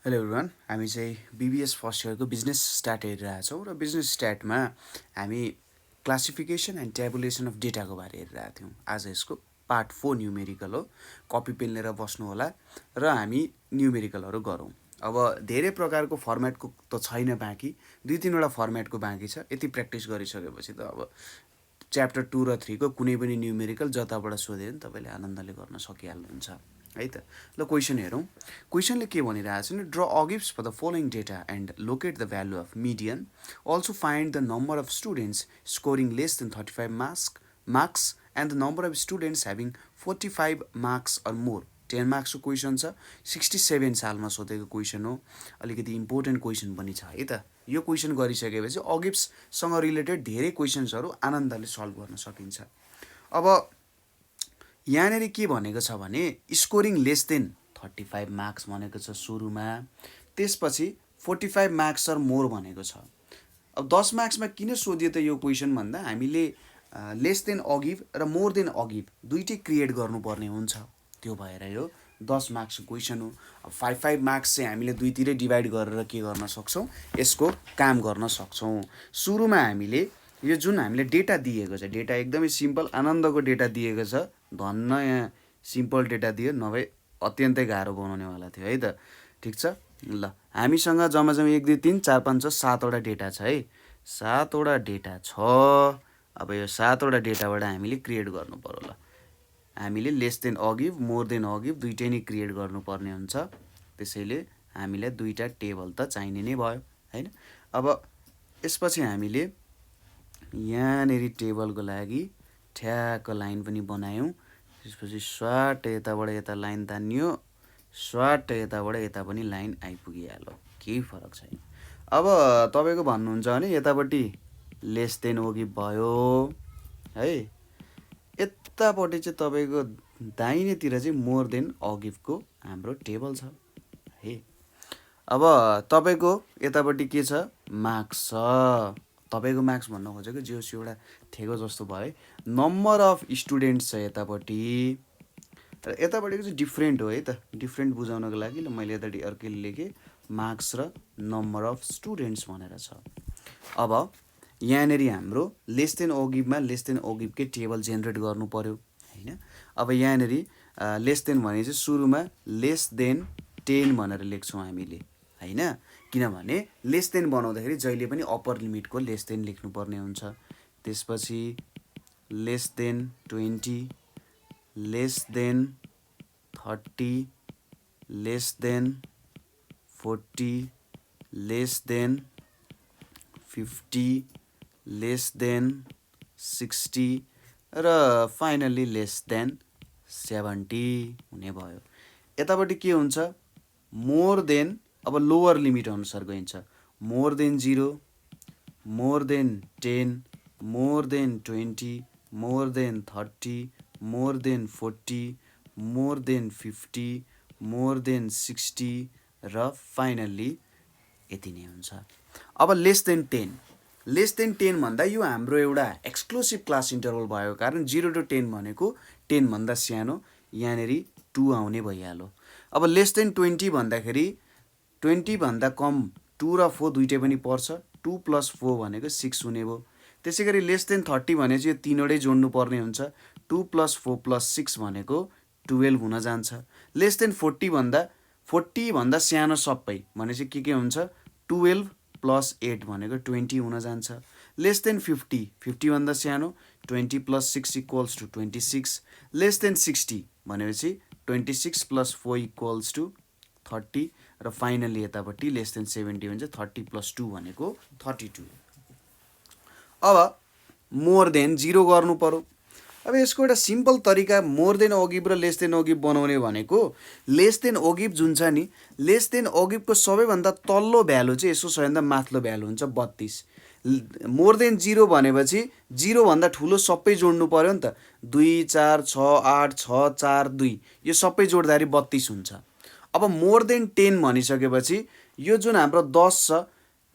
Hello everyone, हामी चाहिँ BBS first इयरको business stat हेरिरहेछौँ र बिजनेस स्ट्याटमा हामी क्लासिफिकेसन एन्ड ट्याबुलेसन अफ डेटाको बारे हेरिरहेको थियौँ। आज यसको पार्ट 4 न्युमेरिकल हो। कपी पेन लिएर बस्नु होला र हामी न्युमेरिकलहरू गरौँ। अब धेरै प्रकारको फर्मेटको त छैन बाँकी, 2-3वटा फर्मेटको बाँकी छ। यति प्र्याक्टिस गरिसकेपछि त अब च्याप्टर 2 र 3 को कुनै पनि न्युमेरिकल जताबाट सोध्यो भने तपाईँले आनन्दले गर्न सकिहाल्नुहुन्छ है त। ल क्वेसन हेरौँ। क्वेसनले के भनिरहेको छ भने draw ogives for the following data and locate the value of median, also find the number of students scoring less than 35 marks and the number of students having 45 marks or more. 10 मार्क्सको question छ, 67 सालमा सोधेको question हो। अलिकति important question पनि छ है त। यो क्वेसन गरिसकेपछि अगिभ्ससँग रिलेटेड धेरै क्वेसन्सहरू आनन्दले सल्भ गर्न सकिन्छ। अब यहाँनिर के भनेको छ भने स्कोरिङ लेस देन 35 मार्क्स भनेको छ सुरुमा, त्यसपछि 45 मार्क्स अर मोर भनेको छ। अब 10 मार्क्समा किन सोधियो त यो क्वेसन भन्दा हामीले लेस देन अगिभ र मोर देन अगिभ दुइटै क्रिएट गर्नुपर्ने हुन्छ। त्यो भएर यो 10 मार्क्सको क्वेसन हो। अब 5 मार्क्स चाहिँ हामीले दुईतिरै डिभाइड गरेर के गर्न सक्छौँ, यसको काम गर्न सक्छौँ। सुरुमा हामीले यो जुन हामीले डेटा दिएको छ, डेटा एकदमै सिम्पल आनन्दको डेटा दिएको छ। धन्न यहाँ सिम्पल डेटा दियो, नभए अत्यन्तै गाह्रो बनाउनेवाला थियो है त। ठिक छ, ल हामीसँग जम्मा 1 2 3 4 5 6 7वटा डेटा छ है। 7वटा डेटा छ। अब यो 7वटा डेटाबाट हामीले क्रिएट गर्नु पर्यो। ल हामीले लेस देन अगिभ मोर देन अगिभ दुइटै नै क्रिएट गर्नुपर्ने हुन्छ। त्यसैले हामीलाई दुईवटा टेबल त चाहिने नै भयो हैन। अब यसपछि हामीले यहाँनिर टेबलको लागि ठ्याक्क लाइन पनि बनायौँ। त्यसपछि स्वाट यताबाट यता लाइन तान्यो, स्वाट यताबाट यता पनि लाइन आइपुगिहाल्यो, केही फरक छैन। अब तपाईँको भन्नुहुन्छ भने यतापट्टि लेस देन अगिभ भयो है, यतापट्टि चाहिँ तपाईँको दाहिनेतिर चाहिँ मोर देन अगिभको हाम्रो टेबल छ है। अब तपाईँको यतापट्टि के छ, मार्क्स छ। तपाईँको मार्क्स भन्न खोजेको जे होस् एउटा ठेको जस्तो भयो है। नम्बर अफ स्टुडेन्ट्स छ यतापट्टि, र यतापट्टिको चाहिँ डिफ्रेन्ट हो है त। डिफ्रेन्ट बुझाउनको लागि ल मैले यतापट्टि अर्कै लेखेँ, मार्क्स र नम्बर अफ स्टुडेन्ट्स भनेर छ। अब यहाँनिर हाम्रो लेस देन अगिभमा लेस देन अगिभकै टेबल जेनेरेट गर्नु पर्यो हैन। अब यहाँनिर लेस देन भने चाहिँ सुरुमा लेस देन 10 भनेर लेख्छौँ हामीले हैन। किनभने लेस देन बनाउँदाखेरि जहिले पनि अप्पर लिमिटको लेस देन लेख्नुपर्ने हुन्छ। त्यसपछि less than 20, less than 30, less than 40, less than 50, less than 60 र फाइनल्ली लेस देन 70 हुने भयो। यतापट्टि के हुन्छ, मोर देन, अब लोवर लिमिट अनुसार गइन्छ। More than 0, more than 10, more than 20, more than 30, more than 40, more than 50, more than 60 र फाइनल्ली यति नै हुन्छ। अब लेस देन 10, लेस देन 10 भन्दा यो हाम्रो एउटा एक्सक्लुसिभ क्लास इन्टरभल भएको कारण 0 to 10 भनेको 10 भन्दा सानो, यहाँनिर 2 आउने भइहाल्यो। अब लेस देन 20 भन्दाखेरि 20 भन्दा कम 2 र 4 दुइटै पनि पर्छ, 2 + 4 भनेको 6 हुने भयो। त्यसै गरी लेस देन 30 भने चाहिँ यो तिनवटै जोड्नु पर्ने हुन्छ, 2 + 4 + 6 भनेको 12 हुन जान्छ। लेस देन 40 भन्दा सानो सबै भनेपछि के हुन्छ, 12 + 8 भनेको 20 हुन जान्छ। लेस देन 50 भन्दा सानो, 20 + 6 = 26। लेस देन 60 भनेपछि 26 + 4 = 30 र फाइनल्ली यतापट्टि लेस देन 70 हुन्छ, 30 + 2 भनेको 32। अब मोर देन 0 गर्नु पर्यो। अब यसको एउटा सिम्पल तरिका मोर देन अगिभ र लेस देन अगिभ बनाउने भनेको, लेस देन अगिभ जुन छ नि, लेस देन अगिभको सबैभन्दा तल्लो भ्यालु चाहिँ यसको सबैभन्दा माथिल्लो भ्यालु हुन्छ 32। मोर देन 0 भनेपछि 0 भन्दा ठुलो सबै जोड्नु पर्यो नि त, 2 4 6 8 6 4 2 यो सबै जोड्दाखेरि 32 हुन्छ। अब मोर देन 10 भनिसकेपछि यो जुन हाम्रो 10 छ,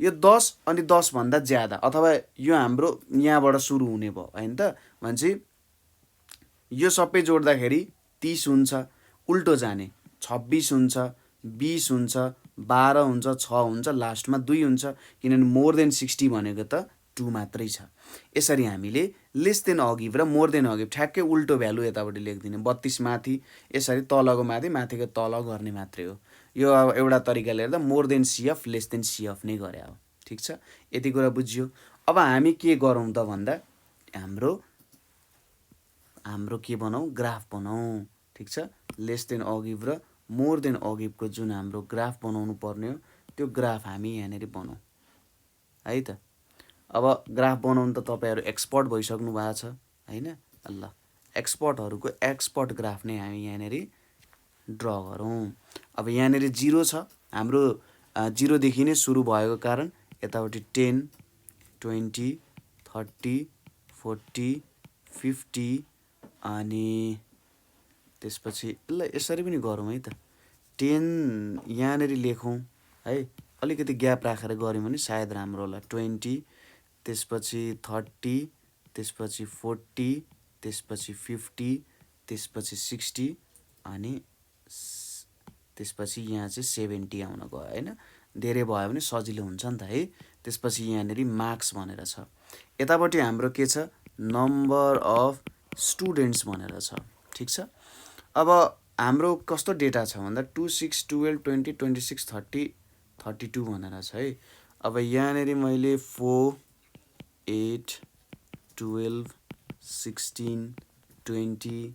यो 10 अनि 10 भन्दा ज्यादा, अथवा यो हाम्रो यहाँबाट सुरु हुने भयो हैन त, भनेपछि यो सबै जोड्दाखेरि 30 हुन्छ, उल्टो जाने 26 हुन्छ, 20 हुन्छ, 12 हुन्छ, 6 हुन्छ, लास्टमा 2 हुन्छ, किनभने मोर देन 60 भनेको त 2 मात्रै छ। यसरी हामीले लेस देन अगिभ र मोर देन अगिभ ठ्याक्कै उल्टो भ्यालु यतापट्टि लेखिदिने, 32 माथि यसरी तलको माथि माथिको तल गर्ने मात्रै हो। यो अब एउटा तरिकाले हेर्दा मोर देन सिएफ लेस देन सिएफ नै गरे हो। ठिक छ, यति कुरा बुझ्यो। अब हामी के गरौँ त भन्दा हाम्रो के बनाऊ, ग्राफ बनाऊ। ठिक छ, लेस देन अगिभ र मोर देन अगिभको जुन हाम्रो ग्राफ बनाउनु पर्ने हो त्यो ग्राफ हामी यहाँनिर बनाऊ है त। अब ग्राफ बनाउनु त तपाईँहरू एक्सपर्ट भइसक्नु भएको छ होइन। ल एक्सपर्टहरूको एक्सपर्ट ग्राफ नै हामी यहाँनिर ड्र गरौँ। अब यहाँनिर 0 छ, हाम्रो 0देखि नै सुरु भएको कारण यतापट्टि 10 20 30 40 50 अनि त्यसपछि ल यसरी पनि गरौँ है त। 10 यहाँनिर लेखौँ है, अलिकति ग्याप राखेर गऱ्यौँ भने सायद राम्रो होला। 20 त्यसपछि 30 त्यसपछि 40 त्यसपछि 50 त्यसपछि 60 अनि त्यसपछि यहाँ चाहिँ 70 आउन गयो होइन। धेरै भयो भने सजिलो हुन्छ नि त है। त्यसपछि यहाँनिर मार्क्स भनेर छ, यतापट्टि हाम्रो के छ, नम्बर अफ स्टुडेन्ट्स भनेर छ। ठिक छ, अब हाम्रो कस्तो डेटा छ भन्दा 2 6 12 20 26 30 32 भनेर छ है। अब यहाँनिर मैले 4 8 12 16 20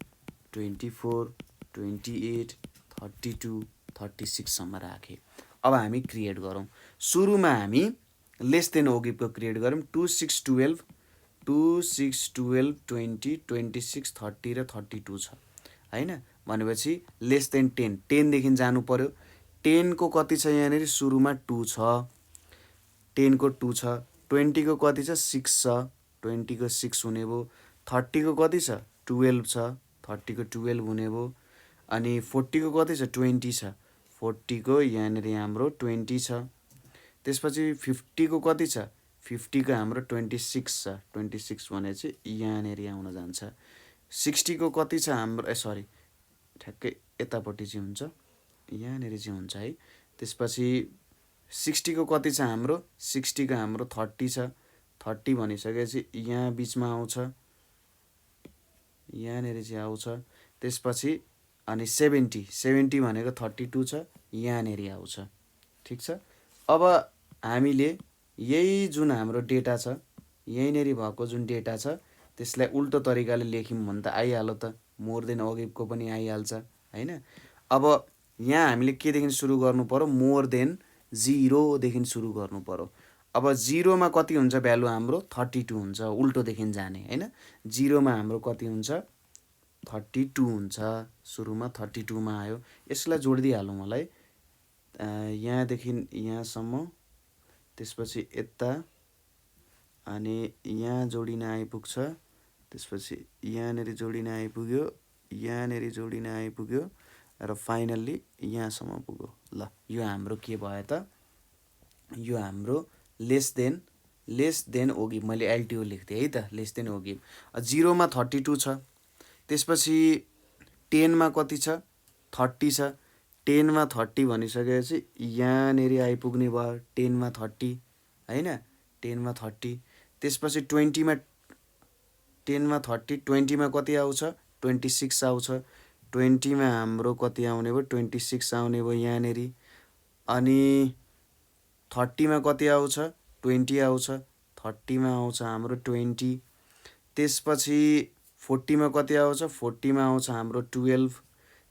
24 28 32 36 सम्म राखेँ। अब हामी क्रिएट गरौँ। सुरुमा हामी लेस देन ओगिभको क्रिएट गरौँ। 2 6 12 20 26 30 र 32 छ होइन। भनेपछि लेस देन 10 10देखि जानु पर्यो। 10 को कति छ यहाँनिर, सुरुमा 2 छ, 10 को 2 छ। 20 को कति छ, 6 छ, 20 को 6 हुने भयो। 30 को कति छ, 12 छ, 30 को 12 हुने भयो। अनि 40 को कति छ, 20 छ, 40 को यहाँनिर हाम्रो 20 छ। त्यसपछि 50 को कति छ, 50 को हाम्रो 26 छ, 26 भने चाहिँ यहाँनिर आउन जान्छ। 60 को कति छ हाम्रो, सरी ठ्याक्कै यतापट्टि चाहिँ हुन्छ, यहाँनिर चाहिँ हुन्छ है। त्यसपछि 60 को कति छ हाम्रो, 60 को हाम्रो 30 छ, 30 भनिसकेपछि यहाँ बिचमा आउँछ, यहाँनिर चाहिँ आउँछ। त्यसपछि अनि 70 भनेको 32 छ, यहाँनिर आउँछ। ठिक छ, अब हामीले यही जुन हाम्रो डेटा छ, यहीँनिर भएको जुन डेटा छ त्यसलाई उल्टो तरिकाले लेख्यौँ भने त आइहाल्यो त, मोर देन अगिभको पनि आइहाल्छ होइन। अब यहाँ हामीले केदेखि सुरु गर्नु पर्यो, मोर देन 0देखि सुरु गर्नु पर्यो। अब 0मा कति हुन्छ भ्यालु हाम्रो, 32 हुन्छ, उल्टोदेखि जाने होइन। 0मा हाम्रो कति हुन्छ, 32 हुन्छ, सुरुमा 32मा आयो। यसलाई जोडिदिइहालौँ मलाई, यहाँदेखि यहाँसम्म, त्यसपछि यता अनि यहाँ जोडिन आइपुग्छ, त्यसपछि यहाँनिर जोडिन आइपुग्यो, यहाँनिर जोडिन आइपुग्यो र फाइनल्ली यहाँसम्म पुग्यो। ल यो हाम्रो के भयो त, यो हाम्रो लेस देन ओगिभ, मैले एलटिओ लेख्थेँ है त, लेस देन ओगिभ। 0मा 32 छ, त्यसपछि 10मा कति छ, 30 छ। 10मा 30 भनिसकेपछि यहाँनिर आइपुग्ने भयो, 10मा 30 होइन, 10मा 30। त्यसपछि 20मा 20मा कति आउँछ, 26 आउँछ। 20मा हाम्रो कति आउने भयो, 26 आउने भयो यहाँनिर। अनि 30मा कति आउँछ, 20 आउँछ, 30मा आउँछ हाम्रो 20। त्यसपछि 40मा कति आउँछ, 40मा आउँछ हाम्रो 12।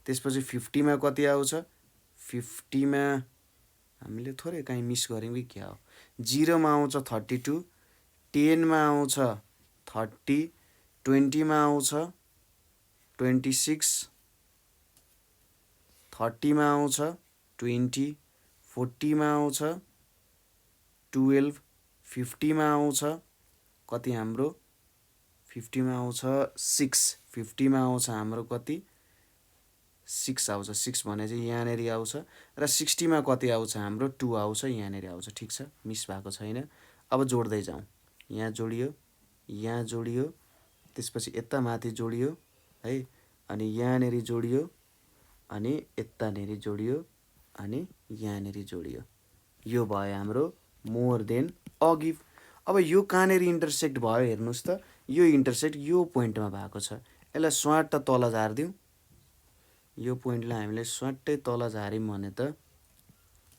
त्यसपछि 50मा कति आउँछ, 50मा हामीले थोरै काहीँ मिस गऱ्यौँ कि क्या हो, 0मा आउँछ 32, 10मा आउँछ 30, 20मा आउँछ 26, 30मा आउँछ 20, 40मा आउँछ 12, 50मा आउँछ कति हाम्रो, 50मा आउँछ 6, 50मा आउँछ हाम्रो कति, 6 आउँछ। 6 भने चाहिँ यहाँनिर आउँछ र 60मा कति आउँछ हाम्रो, 2 आउँछ, यहाँनिर आउँछ। ठिक छ, मिस भएको छैन। अब जोड्दै जाउँ, यहाँ जोडियो, यहाँ जोडियो, त्यसपछि यता माथि जोडियो है, अनि यहाँनिर जोडियो, अनि यतानिर जोडियो, अनि यहाँनिर जोडियो। यो भयो हाम्रो मोर देन अघि। अब यो कहाँनिर इन्टरसेक्ट भयो हेर्नुहोस् त, यो इन्टरसेक्ट यो पोइन्टमा भएको छ। यसलाई स्वाट तल झारिदिउँ। यो पोइन्टलाई हामीले स्वाट्टै तल झार्यौँ भने त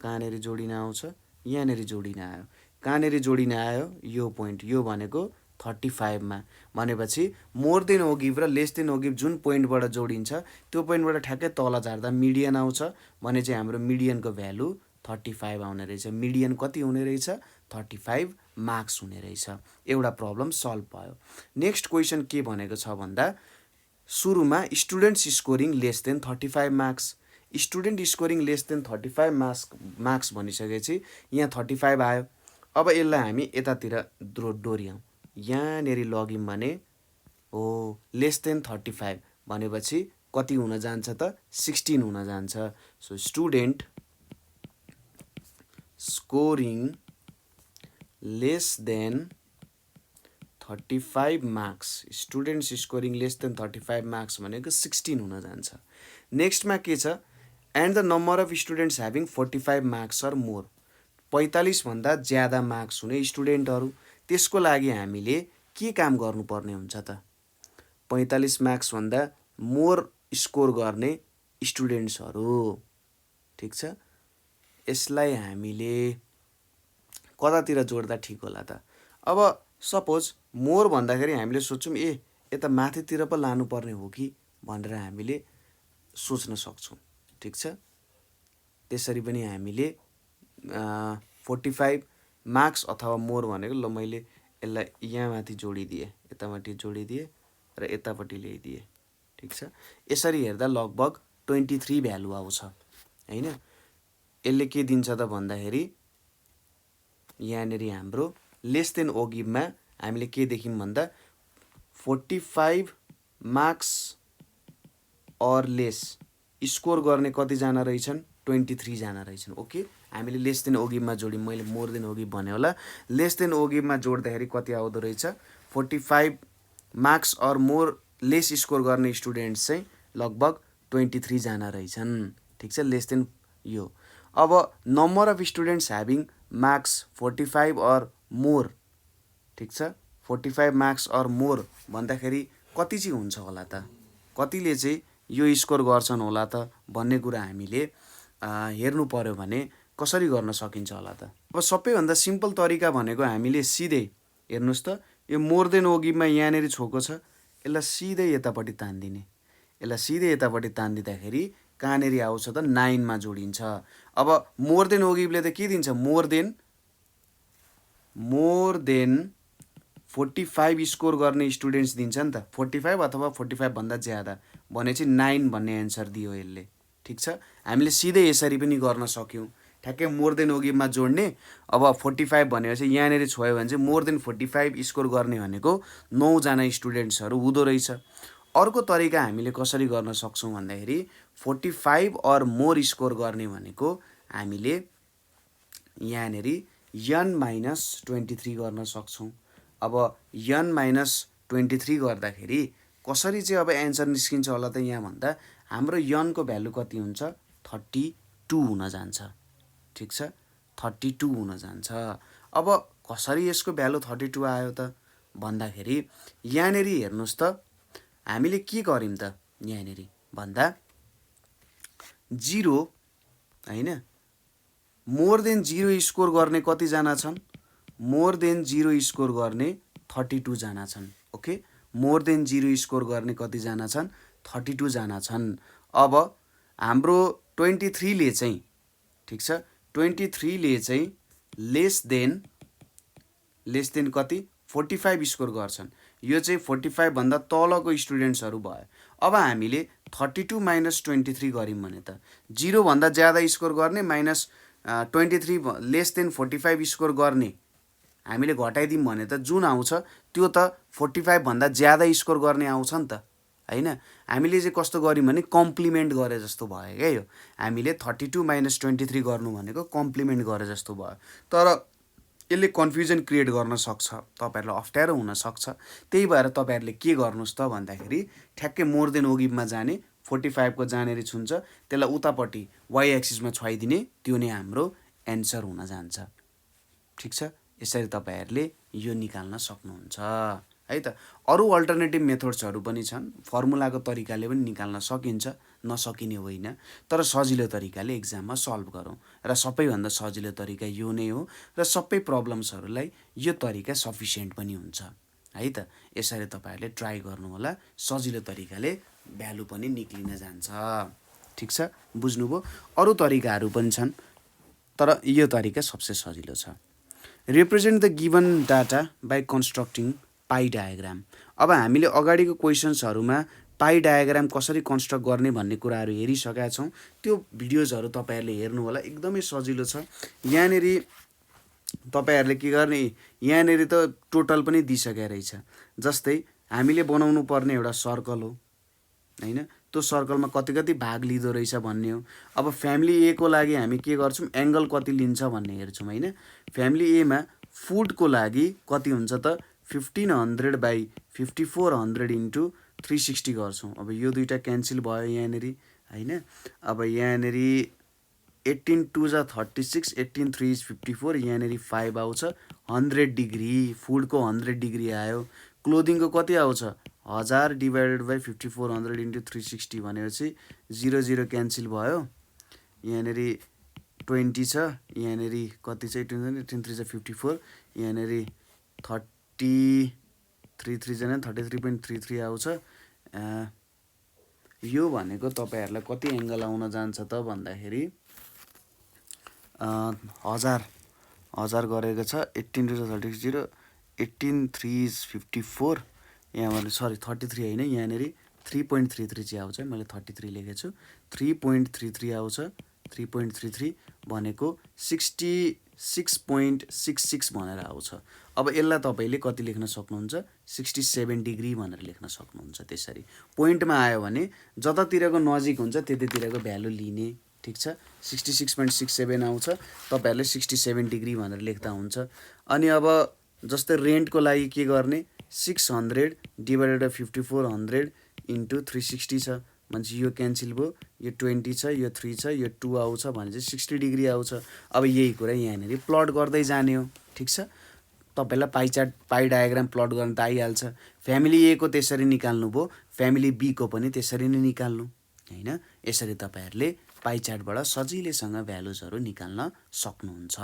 कहाँनिर जोडिन आउँछ, यहाँनिर जोडिन आयो। कहाँनिर जोडिन आयो, यो पोइन्ट, यो भनेको 35मा। भनेपछि मोर देन ओ गिभ र लेस देन ओ गिभ जुन पोइन्टबाट जोडिन्छ त्यो पोइन्टबाट ठ्याक्कै तल झार्दा मिडियन आउँछ भने चाहिँ हाम्रो मिडियनको भ्यालु 35 आउने रहेछ। मिडियन कति हुने रहेछ, 35 मार्क्स हुने रहेछ। एउटा प्रब्लम सल्भ भयो। नेक्स्ट क्वेसन के भनेको छ भन्दा सुरुमा students scoring less than 35 marks. Student scoring less than 35 marks भनिसकेपछि यहाँ 35 आयो। अब यसलाई हामी यतातिर डोर्याउँ। यहाँनिर लग्यौँ भने हो लेस देन 35 भनेपछि कति हुन जान्छ त, 16 हुन जान्छ। So student scoring less than 35 marks, students scoring less than 35 marks भनेको 16 हुन जान्छ। नेक्स्टमा के छ, and the number of students having 45 marks or more. 45 भन्दा ज्यादा मार्क्स हुने स्टुडेन्टहरू, त्यसको लागि हामीले के काम गर्नुपर्ने हुन्छ त, 45 मार्क्स भन्दा मोर स्कोर गर्ने स्टुडेन्ट्सहरू। ठिक छ, यसलाई हामीले कतातिर जोड्दा ठिक होला त। अब सपोज मोर भन्दाखेरि हामीले सोच्छौँ ए यता माथितिर पो लानुपर्ने हो कि भनेर हामीले सोच्न सक्छौँ। ठिक छ, त्यसरी पनि हामीले 45 मार्क्स अथवा मोर भनेको, ल मैले यसलाई यहाँ माथि जोडिदिएँ, यतामाथि जोडिदिएँ र यतापट्टि ल्याइदिएँ। ठिक छ, यसरी हेर्दा लगभग 23 भ्यालु आउँछ होइन। यसले के दिन्छ त भन्दाखेरि यहाँनिर हाम्रो लेस देन ओ गिभमा हामीले के देख्यौँ भन्दा 45 मार्क्स अर लेस स्कोर गर्ने कतिजना रहेछन्, 23 जना रहेछन्। ओके, हामीले लेस देन ओ गिभमा जोड्यौँ। मैले मोर देन ओ गिभ भने होला। लेस देन ओ गिभमा जोड्दाखेरि कति आउँदो रहेछ, 45 marks or more less score गर्ने स्टुडेन्ट्स चाहिँ लगभग 23 जना रहेछन्। ठिक छ, लेस देन यो। अब number of students having marks 45 or more, ठिक छ, 45 मार्क्स अर मोर भन्दाखेरि कति चाहिँ हुन्छ होला त, कतिले चाहिँ यो स्कोर गर्छन् होला त भन्ने कुरा हामीले हेर्नु पर्यो भने कसरी गर्न सकिन्छ होला त। अब सबैभन्दा सिम्पल तरिका भनेको हामीले सिधै हेर्नुहोस् त, यो मोर देन ओ गिभमा यहाँनिर छोएको छ, यसलाई सिधै यतापट्टि तान्दिने। यसलाई सिधै यतापट्टि तान्दिँदाखेरि कहाँनिर आउँछ त, 9मा जोडिन्छ। अब मोर देन ओ गिभले त के दिन्छ, मोर देन 45 स्कोर गर्ने स्टुडेन्ट्स दिन्छ नि त, 45 अथवा 45 भन्दा ज्यादा भनेपछि 9 भन्ने एन्सर दियो यसले। ठिक छ, हामीले सिधै यसरी पनि गर्न सक्यौँ। ठ्याक्कै मोर देन ओ गिभमा जोड्ने। अब 45 भनेपछि यहाँनिर छोयो भने चाहिँ मोर देन 45 स्कोर गर्ने भनेको 9 जना स्टुडेन्ट्सहरू हुँदो रहेछ। अर्को तरिका हामीले कसरी गर्न सक्छौँ भन्दाखेरि 45 अर मोर स्कोर गर्ने भनेको हामीले यहाँनिर n-23 गर्न सक्छौँ। अब n-23 गर्दाखेरि कसरी चाहिँ अब एन्सर निस्किन्छ होला त यहाँ भन्दा हाम्रो यनको भ्यालु कति हुन्छ, 32 हुन जान्छ। ठिक छ, 32 हुन जान्छ। अब कसरी यसको भ्यालु 32 आयो त भन्दाखेरि यहाँनिर हेर्नुहोस् त, हामीले के गर्यौँ त यहाँनिर भन्दा 0 होइन, मोर देन 0 स्कोर गर्ने कतिजना छन्, मोर देन 0 स्कोर गर्ने 32 जना छन्। ओके, मोर देन 0 स्कोर गर्ने कतिजना छन्, 32 जना छन्। अब हाम्रो 23 ले चाहिँ, ठिक छ, 23 ले चाहिँ लेस देन कति, 45 स्कोर गर्छन्। यो चाहिँ 45 भन्दा तलको स्टुडेन्ट्सहरू भयो। अब हामीले 32 - 23 गऱ्यौँ भने त 0 भन्दा ज्यादा स्कोर गर्ने माइनस 23 लेस देन 45 स्कोर गर्ने हामीले घटाइदिउँ भने त जुन आउँछ त्यो त 45 भन्दा ज्यादा स्कोर गर्ने आउँछ नि त होइन। हामीले चाहिँ कस्तो गऱ्यौँ भने कम्प्लिमेन्ट गरे जस्तो भयो क्या यो। हामीले 32 - 23 गर्नु भनेको कम्प्लिमेन्ट गरे जस्तो भयो। तर यसले कन्फ्युजन क्रिएट गर्न सक्छ, तपाईँहरूलाई अप्ठ्यारो हुनसक्छ। त्यही भएर तपाईँहरूले के गर्नुहोस् त भन्दाखेरि ठ्याक्कै मोर देन ओ गिभमा जाने, 45 को जहाँनेरि छुन्छ त्यसलाई उतापट्टि y एक्सिसमा छुवाइदिने, त्यो नै हाम्रो एन्सर हुन जान्छ। ठिक छ, यसरी तपाईहरुले यो निकाल्न सक्नुहुन्छ है त। अरु अल्टरनेटिभ मेथड्सहरु पनि छन्, फर्मुलाको तरिकाले पनि निकाल्न सकिन्छ, नसकिने होइन, तर सजिलो तरिकाले एक्जाममा सल्भ गरौँ र सबैभन्दा सजिलो तरिका यो नै हो र सबै प्रब्लम्सहरुलाई यो तरिका सफिसिएन्ट पनि हुन्छ है त। यसरी तपाईहरुले ट्राई गर्नु होला, सजिलो तरिकाले भ्यालु पनि निक्लिन जान्छ। ठिक छ, बुझ्नुभयो? अरु तरिकाहरु पनि छन्, तर यो तरिका सबसे सजिलो छ। Represent the given data by constructing pie diagram. अब हामीले अगाडिको क्वेसन्सहरुमा पाई डायग्राम कसरी कन्स्ट्रक्ट गर्ने भन्ने कुराहरु हेरिसकेका छौं। त्यो भिडियोजहरु तपाईहरुले हेर्नु होला, एकदमै सजिलो छ। यहाँनेरि तपाईहरुले के गर्ने, यहाँनेरि त टोटल पनि दिइसकेको रहेछ। जस्तै हामीले बनाउनु पर्ने एउटा सर्कल हो हैन, त्यो सर्कलमा कति कति भाग लिँदो रहेछ भन्ने हो। अब फ्यामिली ए को लागि हामी के गर्छौं, एंगल कति लिन्छ भन्ने हेर्छौं हैन। फ्यामिली ए मा फुटको लागि कति हुन्छ त 1500 बाइ 5400 इन्टु 360 गर्छौं। अब यो दुईटा क्यान्सल भयो यहाँनेरि हैन। अब यहाँनेरि 18 2 जा 36, 18 3 is 54, यहाँनेरि 5 आउँछ। 100 डिग्री, फुटको 100 डिग्री आयो। क्लोदिङको कति आउँछ, 1000 डिभाइडेड बाइ 5400 इन्टु 360 भनेपछि 0 0 क्यान्सल भयो। यहाँनेरि 20 छ, यहाँनेरि कति छ, 18 3 जा 54, यहाँनेरि 33 जना 33.33 आउँछ। यो भनेको तपाईहरुलाई कति एंगल आउन जान्छ त भन्दाखेरि 1000 गरेको छ। 18 2 जा 36, 18 3 is 54, यहाँ भने सरी 33 हैन, यहाँनेरि 3.33 चाहिँ आउँछ। मैले 33 लेखेको छु, 3.33 आउँछ। 3.33 भनेको 66.66 भनेर आउँछ। अब यसलाई तपाईले कति लेख्न सक्नुहुन्छ, 67 डिग्री भनेर लेख्न सक्नुहुन्छ। त्यसरी पोइन्टमा आयो भने जतातिरको नजिक हुन्छ त्यतितिरको भ्यालु लिने। ठिक छ, 66.67 आउँछ, तपाईहरुले 67 डिग्री भनेर लेख्दा हुन्छ। अनि अब जस्तै रेन्टको लागि के गर्ने, 600 डिभाइडेड बाइ 5400 इन्टु 360 छ भनेपछि यो क्यान्सल भयो। यो 20 छ, यो 3 छ, यो 2 आउँछ भनेपछि 60 डिग्री आउँछ। अब यही कुरा यहाँनेरि प्लट गर्दै जाने हो। ठिक छ, तपाईलाई पाई चार्ट, पाई डायग्राम प्लट गर्न त आइहाल्छ। फ्यामिली ए को त्यसरी निकाल्नु भयो, फ्यामिली बी को पनि त्यसरी नै निकाल्नु हैन। यसरी तपाईहरुले पाई चार्टबाट सजिलैसँग भ्यालुजहरु निकाल्न सक्नुहुन्छ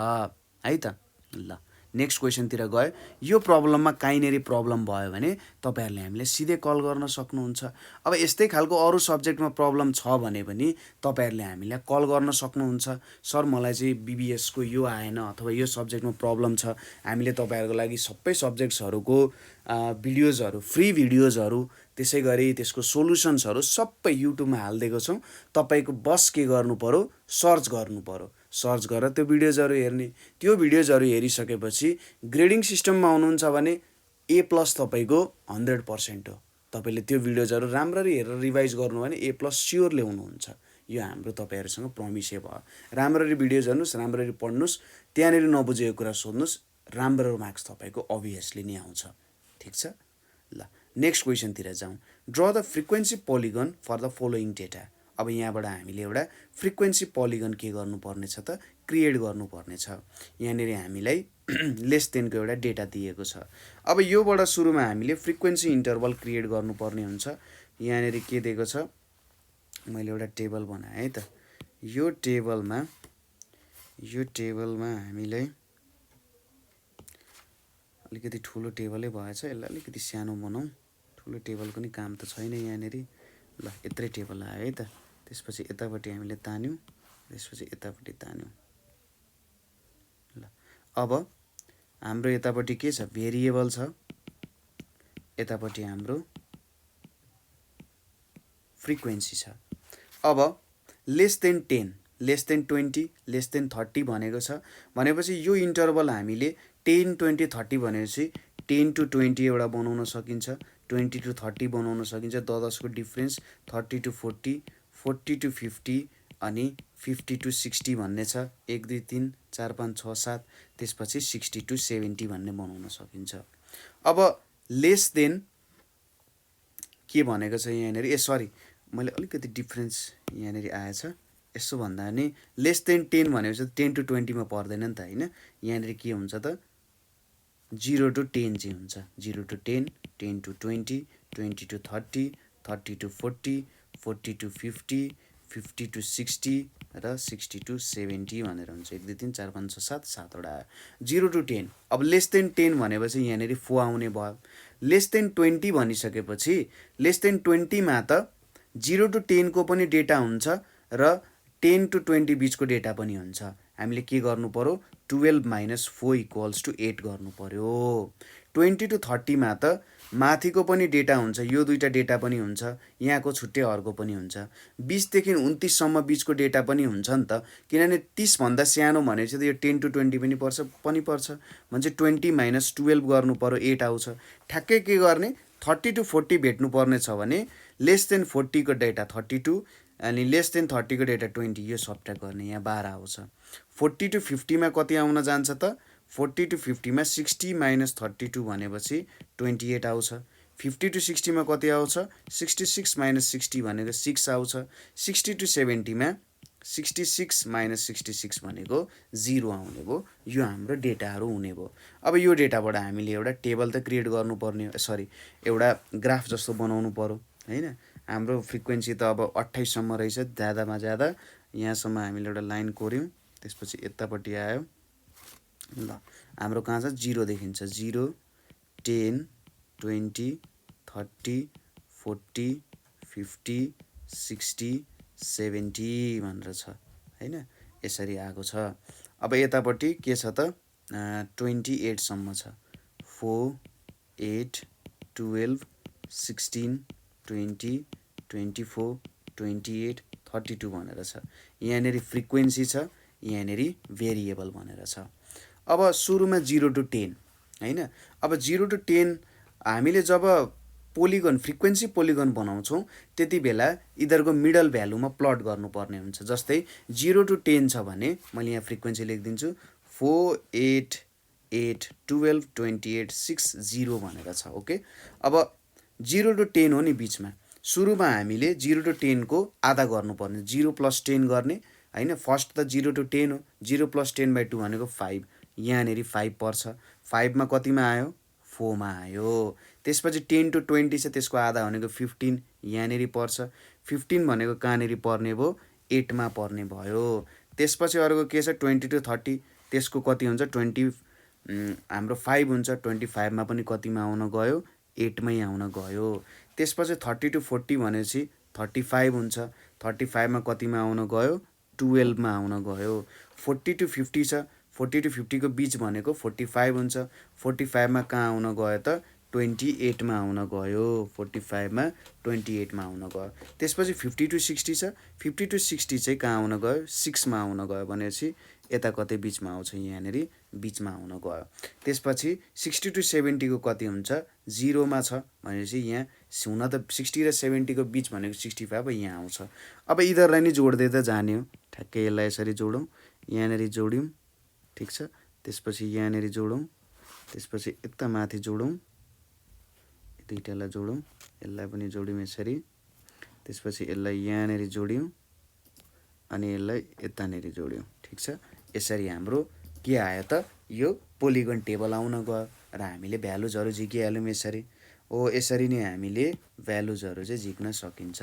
है त। ल नेक्स्ट क्वेसनतिर गए। यो प्रब्लममा काहीँनेरि प्रब्लम भयो भने तपाईहरुले हामीलाई सिधै कल गर्न सक्नुहुन्छ। अब यस्तै खालको अरु सब्जेक्टमा प्रब्लम छ भने पनि तपाईहरुले हामीलाई कल गर्न सक्नुहुन्छ। सर मलाई चाहिँ बीबीएस को यो आएन अथवा यो सब्जेक्टमा प्रब्लम छ। हामीले तपाईहरुको लागि सबै सब्जेक्ट्सहरुको भिडियोजहरु, फ्री भिडियोजहरु, त्यसैगरी त्यसको सोलुसन्सहरु सबै युट्युबमा हाल्दिएको छौं। तपाईको बस के गर्नु पर्यो, सर्च गर्नु पर्यो। सर्च गरेर त्यो भिडियोजहरु हेर्ने। त्यो भिडियोजहरु हेरिसकेपछि ग्रेडिङ सिस्टममा आउनुहुन्छ भने A+ तपाईको 100% हो। तपाईले त्यो भिडियोजहरु राम्ररी हेरेर रिभाइज गर्नु भने A+ स्योर ल्याउनुहुन्छ। यो हाम्रो तपाईहरुसँग प्रमिसै भयो। राम्ररी भिडियोज हेर्नुस्, राम्ररी पढ्नुस्, त्यहाँनेरि नबुझेको कुरा सोध्नुस्, राम्रो मार्क्स तपाईको अभियसली नै आउँछ। ठिक छ, ल नेक्स्ट क्वेसनतिर जाउँ। Draw the frequency polygon for the following data. अब यहाँबाट हामीले एउटा फ्रिक्वेन्सी पोलिगन के गर्नुपर्ने छ त, क्रिएट गर्नुपर्ने छ। यहाँनेरि हामीलाई लेस देनको एउटा डेटा दिएको छ। अब योबाट सुरुमा हामीले फ्रिक्वेन्सी इन्टरभल क्रिएट गर्नुपर्ने हुन्छ। यहाँनेरि के दिएको छ, मैले एउटा टेबल बनाएँ है त। यो टेबलमा हामीलाई अलिकति ठुलो टेबलै भएछ, यसलाई अलिकति सानो बनाऊ। ठुलो टेबलको नि काम त छैन यहाँनेरि। ल यत्रै टेबल आयो है त। त्यसपछि यतापट्टि हामीले तान्यौं, त्यसपछि यतापट्टि तान्यौं। ल अब हाम्रो यतापट्टि के छ, भेरिएबल छ। यतापट्टि हाम्रो फ्रिक्वेन्सी छ। अब less than 10, less than 20, less than 30 भनेको छ। भनेपछि यो इन्टरभल हामीले 10 20 30 भनेपछि 10 to 20 एउटा बनाउन सकिन्छ, 20 to 30 बनाउन सकिन्छ। 10 को डिफरेन्स, 30 to 40, 40 to 50 अनि 50 to 60 भन्ने छ। 1 2 3 4 5 6 7, त्यसपछि 60 to 70 भन्ने बनाउन सकिन्छ। अब लेस देन के भनेको छ यहाँनेरि, सरी मैले अलिकति डिफ्रेन्स यहाँनिर आएछ। यसो भन्दा नि लेस देन 10 भनेपछि 10 to 20 मा पर्दैन नि त हैन। यहाँनिर के हुन्छ त 0 to 10 चाहिँ हुन्छ। 0 to 10, 10 to 20, 20 to 30, 30 to 40, 40 to 50, 50 to 60 र 60 to 70 भनेर हुन्छ। 1 2 3 4 5 6 7 7वटा आयो। 0 to 10 अब लेस देन 10 भनेपछि यहाँनिर 4 आउने भयो। लेस देन 20 भनिसकेपछि लेस देन 20 मा त 0 to 10 को पनि डेटा हुन्छ र 10 to 20 बिचको डेटा पनि हुन्छ। हामीले के गर्नु पर्यो 12 minus 4 equals to 8 गर्नु पर्यो। 20 to 30 मा त माथिको पनि डेटा हुन्छ, यो दुईटा डेटा पनि हुन्छ, यहाँको छुट्टै अर्को पनि हुन्छ। 20 देखि 29 सम्म बिचको डेटा पनि हुन्छ नि त, किनभने 30 भन्दा सानो भनेपछि त यो 10 to 20 पनि पर्छ भने चाहिँ 20 minus 12 गर्नु पर्यो 8 आउँछ। ठ्याक्कै के गर्ने 30 to 40 भेट्नु पर्ने छ भने लेस देन 40 को डेटा 32 अनि लेस देन 30 को डेटा 20, यो सब्ट्र्याक्ट गर्ने, यहाँ 12 आउँछ। 40 to 50 मा कति आउन जान्छ त 40 to 50 मा 60 minus 32 भनेपछि 28 आउँछ। 50 to 60 मा कति आउँछ 66 minus 60 भनेको 6 आउँछ। 60 to 70 मा 66 minus 66 भनेको 0 आउने भयो। यो हाम्रो डेटाहरू हुने भयो। अब यो डेटाबाट हामीले एउटा टेबल त क्रिएट गर्नुपर्ने, सरी एउटा ग्राफ जस्तो बनाउनु पर्यो हैन। हाम्रो फ्रिक्वेन्सी त अब 28 सम्म रहेछ, ज्यादामा ज्यादा यहाँसम्म हामीले एउटा लाइन कोर्यौँ, त्यसपछि यतापट्टि आयो। ल हाम्रो कहाँ छ 0 देखिन्छ, 0 10 20 30 40 50 60 70 भनेर छ हैन, यसरी आएको छ। अब यतापट्टि के छ त 28 सम्म छ, 4 8 12 16 20 24 28 32 भनेर छ। यहाँनिर फ्रिक्वेन्सी छ, यहाँनिर भेरिएबल भनेर छ। अब सुरुमा 0 to 10 हैन। अब 0 to 10 हामीले जब पोलिगन फ्रिक्वेन्सी पोलिगन बनाउँछौँ त्यति बेला यिनीहरूको मिडल भ्यालुमा प्लट गर्नुपर्ने हुन्छ। जस्तै 0 to 10 छ भने मैले यहाँ फ्रिक्वेन्सी लेखिदिन्छु 4 8 8 12 28 6 0 भनेर छ। ओके, अब 0 to 10 हो नि बिचमा, सुरुमा हामीले 0 to 10 को आधा गर्नुपर्ने, 0 plus 10 गर्ने हैन। फर्स्ट त 0 to 10 हो, 0 plus 10/2 भनेको 5, यहाँनिर 5 पर्छ। 5 मा कतिमा आयो 4 मा आयो। त्यसपछि 10 to 20 छ, त्यसको आधा भनेको 15, यहाँनिर पर्छ। 15 भनेको कहाँनिर पर्ने भयो 8 मा पर्ने भयो। त्यसपछि अर्को के छ 20 to 30, त्यसको कति हुन्छ 20 हाम्रो 5 हुन्छ, 25 मा पनि कतिमा आउन गयो 8 मै आउन गयो। त्यसपछि 30 to 40 भनेपछि 35 हुन्छ, 35 मा कतिमा आउन गयो 12 मा आउन गयो। 40 to 50 छ, 40 to 50 को बिच भनेको 45 हुन्छ, 45 मा कहाँ आउन गयो त 28 मा आउन गयो। 45 मा 28 मा आउन गयो। त्यसपछि 50 to 60 छ, 50 to 60 चाहिँ कहाँ आउन गयो 6 मा आउन गयो भनेपछि यता कतै बिचमा आउँछ, यहाँनिर बिचमा आउन गयो। त्यसपछि 60 to 70 को कति हुन्छ 0 मा छ भनेपछि यहाँ हुन त 60 र 70 को बिच भनेको 65 यहाँ आउँछ। अब यिनीहरूलाई नै जोड्दै त जाने हो, ठ्याक्कै यसलाई यसरी जोडौँ, यहाँनिर जोड्यौँ, ठिक छ। त्यसपछि यहाँनिर जोडौँ, त्यसपछि यता माथि जोडौँ, दुईटालाई जोडौँ, यसलाई पनि जोड्यौँ यसरी। त्यसपछि यसलाई यहाँनिर जोड्यौँ अनि यसलाई यतानिर जोड्यौँ, ठिक छ। यसरी हाम्रो के आयो त यो पोलिगन टेबल आउन गयो र हामीले भ्यालुजहरू झिकिहाल्यौँ यसरी। हो, यसरी नै हामीले भ्यालुजहरू चाहिँ झिक्न सकिन्छ।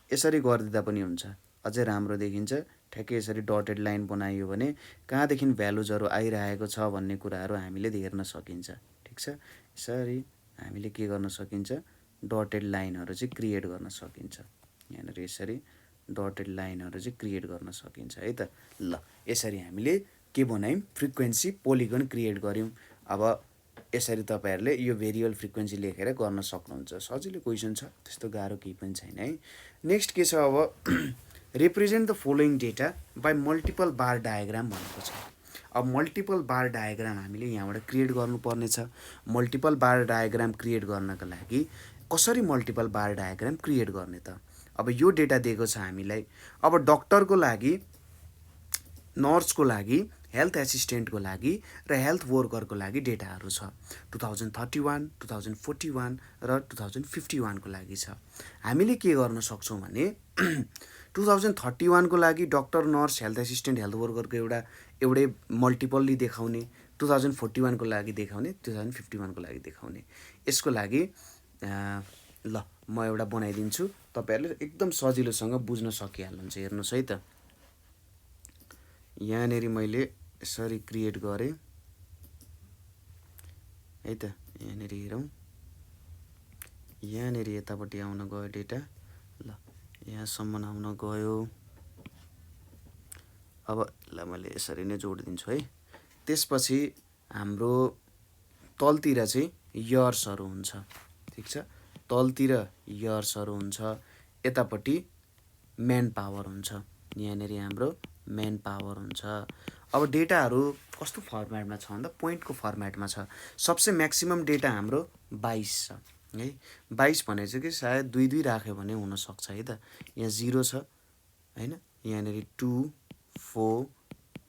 यसरी गरिदिँदा पनि हुन्छ, अझै राम्रो देखिन्छ। ठ्याक्कै यसरी डटेड लाइन बनाइयो भने कहाँदेखि भ्यालुजहरू आइरहेको छ भन्ने कुराहरू हामीले हेर्न सकिन्छ, ठिक छ। यसरी हामीले के गर्न सकिन्छ डटेड लाइनहरू चाहिँ क्रिएट गर्न सकिन्छ। यहाँनिर यसरी डटेड लाइनहरू चाहिँ क्रिएट गर्न सकिन्छ है त। ल यसरी हामीले के बनायौँ फ्रिक्वेन्सी पोलिगन क्रिएट गऱ्यौँ। अब यसरी तपाईँहरूले यो भेरिएबल फ्रिक्वेन्सी लेखेर गर्न सक्नुहुन्छ। सजिलो क्वेसन छ, त्यस्तो गाह्रो केही पनि छैन है। नेक्स्ट के छ अब represent the following data by multiple bar diagram भनेको छ। अब मल्टिपल बार डायग्राम हामीले यहाँबाट क्रिएट गर्नुपर्ने छ। मल्टिपल बार डायग्राम क्रिएट गर्नको लागि कसरी मल्टिपल बार डायग्राम क्रिएट गर्ने त? अब यो डेटा दिएको छ हामीलाई। अब डक्टरको लागि, नर्सको लागि हेल्थ एसिस्टेन्टको लागि र हेल्थ वर्करको लागि डेटाहरू छ 2031, 2041 र 2051को लागि छ। हामीले के गर्न सक्छौँ भने 2031को लागि doctor, nurse, health assistant, health वर्करको एउटै मल्टिपल्ली देखाउने, 2041को लागि देखाउने, 2051को लागि देखाउने। यसको लागि ल म एउटा बनाइदिन्छु, तपाईँहरूले एकदम सजिलोसँग बुझ्न सकिहाल्नुहुन्छ। हेर्नुहोस् है त, यहाँनेरि मैले यसरी क्रिएट गरेँ है त। यहाँनेरि हेरौँ, यहाँनेरि यतापट्टि आउन गयो डेटा, ल यहाँसम्म आउन गयो। अब ल मैले यसरी नै जोडिदिन्छु है। त्यसपछि हाम्रो तलतिर चाहिँ इयर्सहरू हुन्छ, ठिक छ। तलतिर इयर्सहरू हुन्छ, यतापट्टि म्यान पावर हुन्छ, यहाँनेरि हाम्रो म्यान पावर हुन्छ। अब डेटाहरू कस्तो फर्मेटमा छ भन्दा पोइन्टको फर्मेटमा छ। सबसे म्याक्सिमम डेटा हाम्रो 22 छ है। 22 भने चाहिँ कि सायद 2 राख्यो भने हुनसक्छ है त। यहाँ 0 छ होइन, यहाँनेरि 2, 4,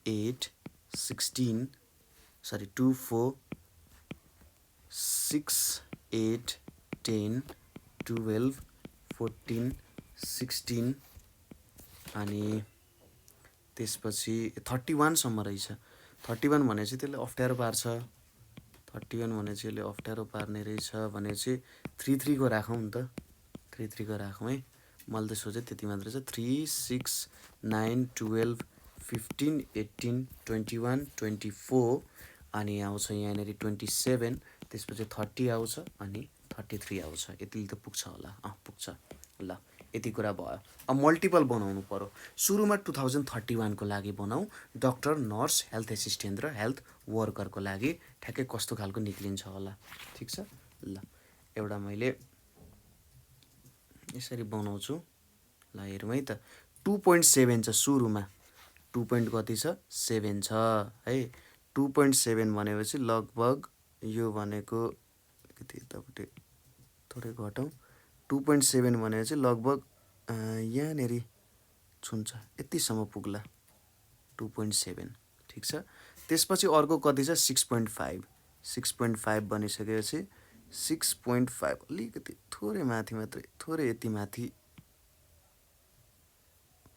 8, 16 सरी 2, 4, 6, 8, 10, 12, 14, 16 अनि त्यसपछि 31सम्म रहेछ। 31 भने चाहिँ त्यसले अप्ठ्यारो पार्छ। 31 भने चाहिँ यसले अप्ठ्यारो पार्ने रहेछ भने चाहिँ 3 को राखौँ नि त। 3 को राखौँ है। मैले त सोचेँ त्यति मात्र छ। 3, 6, 9, 12, 15, 18, 21, 24 अनि आउँछ यहाँनेरि 27, त्यसपछि 30 आउँछ अनि 33 आउँछ। यतिले त पुग्छ होला? पुग्छ। ल यति कुरा भयो। अब मल्टिपल बनाउनु पर्यो। सुरुमा 2031को लागि बनाऊ, डक्टर, नर्स, हेल्थ एसिस्टेन्ट र हेल्थ वर्करको लागि ठ्याक्कै कस्तो खालको निक्लिन्छ होला, ठिक छ। ल एउटा मैले यसरी बनाउँछु। ल हेरौँ है त, 2.7 छ सुरुमा। 2 कति छ? 7 छ है। 2.7 भनेपछि लगभग यो भनेको कति, यतापट्टि थोरै घटाउँ। 2.7 भनेपछि लगभग यहाँनेरि छुन्छ, यतिसम्म पुग्ला 2.7, ठिक छ। त्यसपछि अर्को कति छ? 6.5। 6.5 बनिसकेपछि 6.5 अलिकति थोरै माथि मात्रै, थोरै यति माथि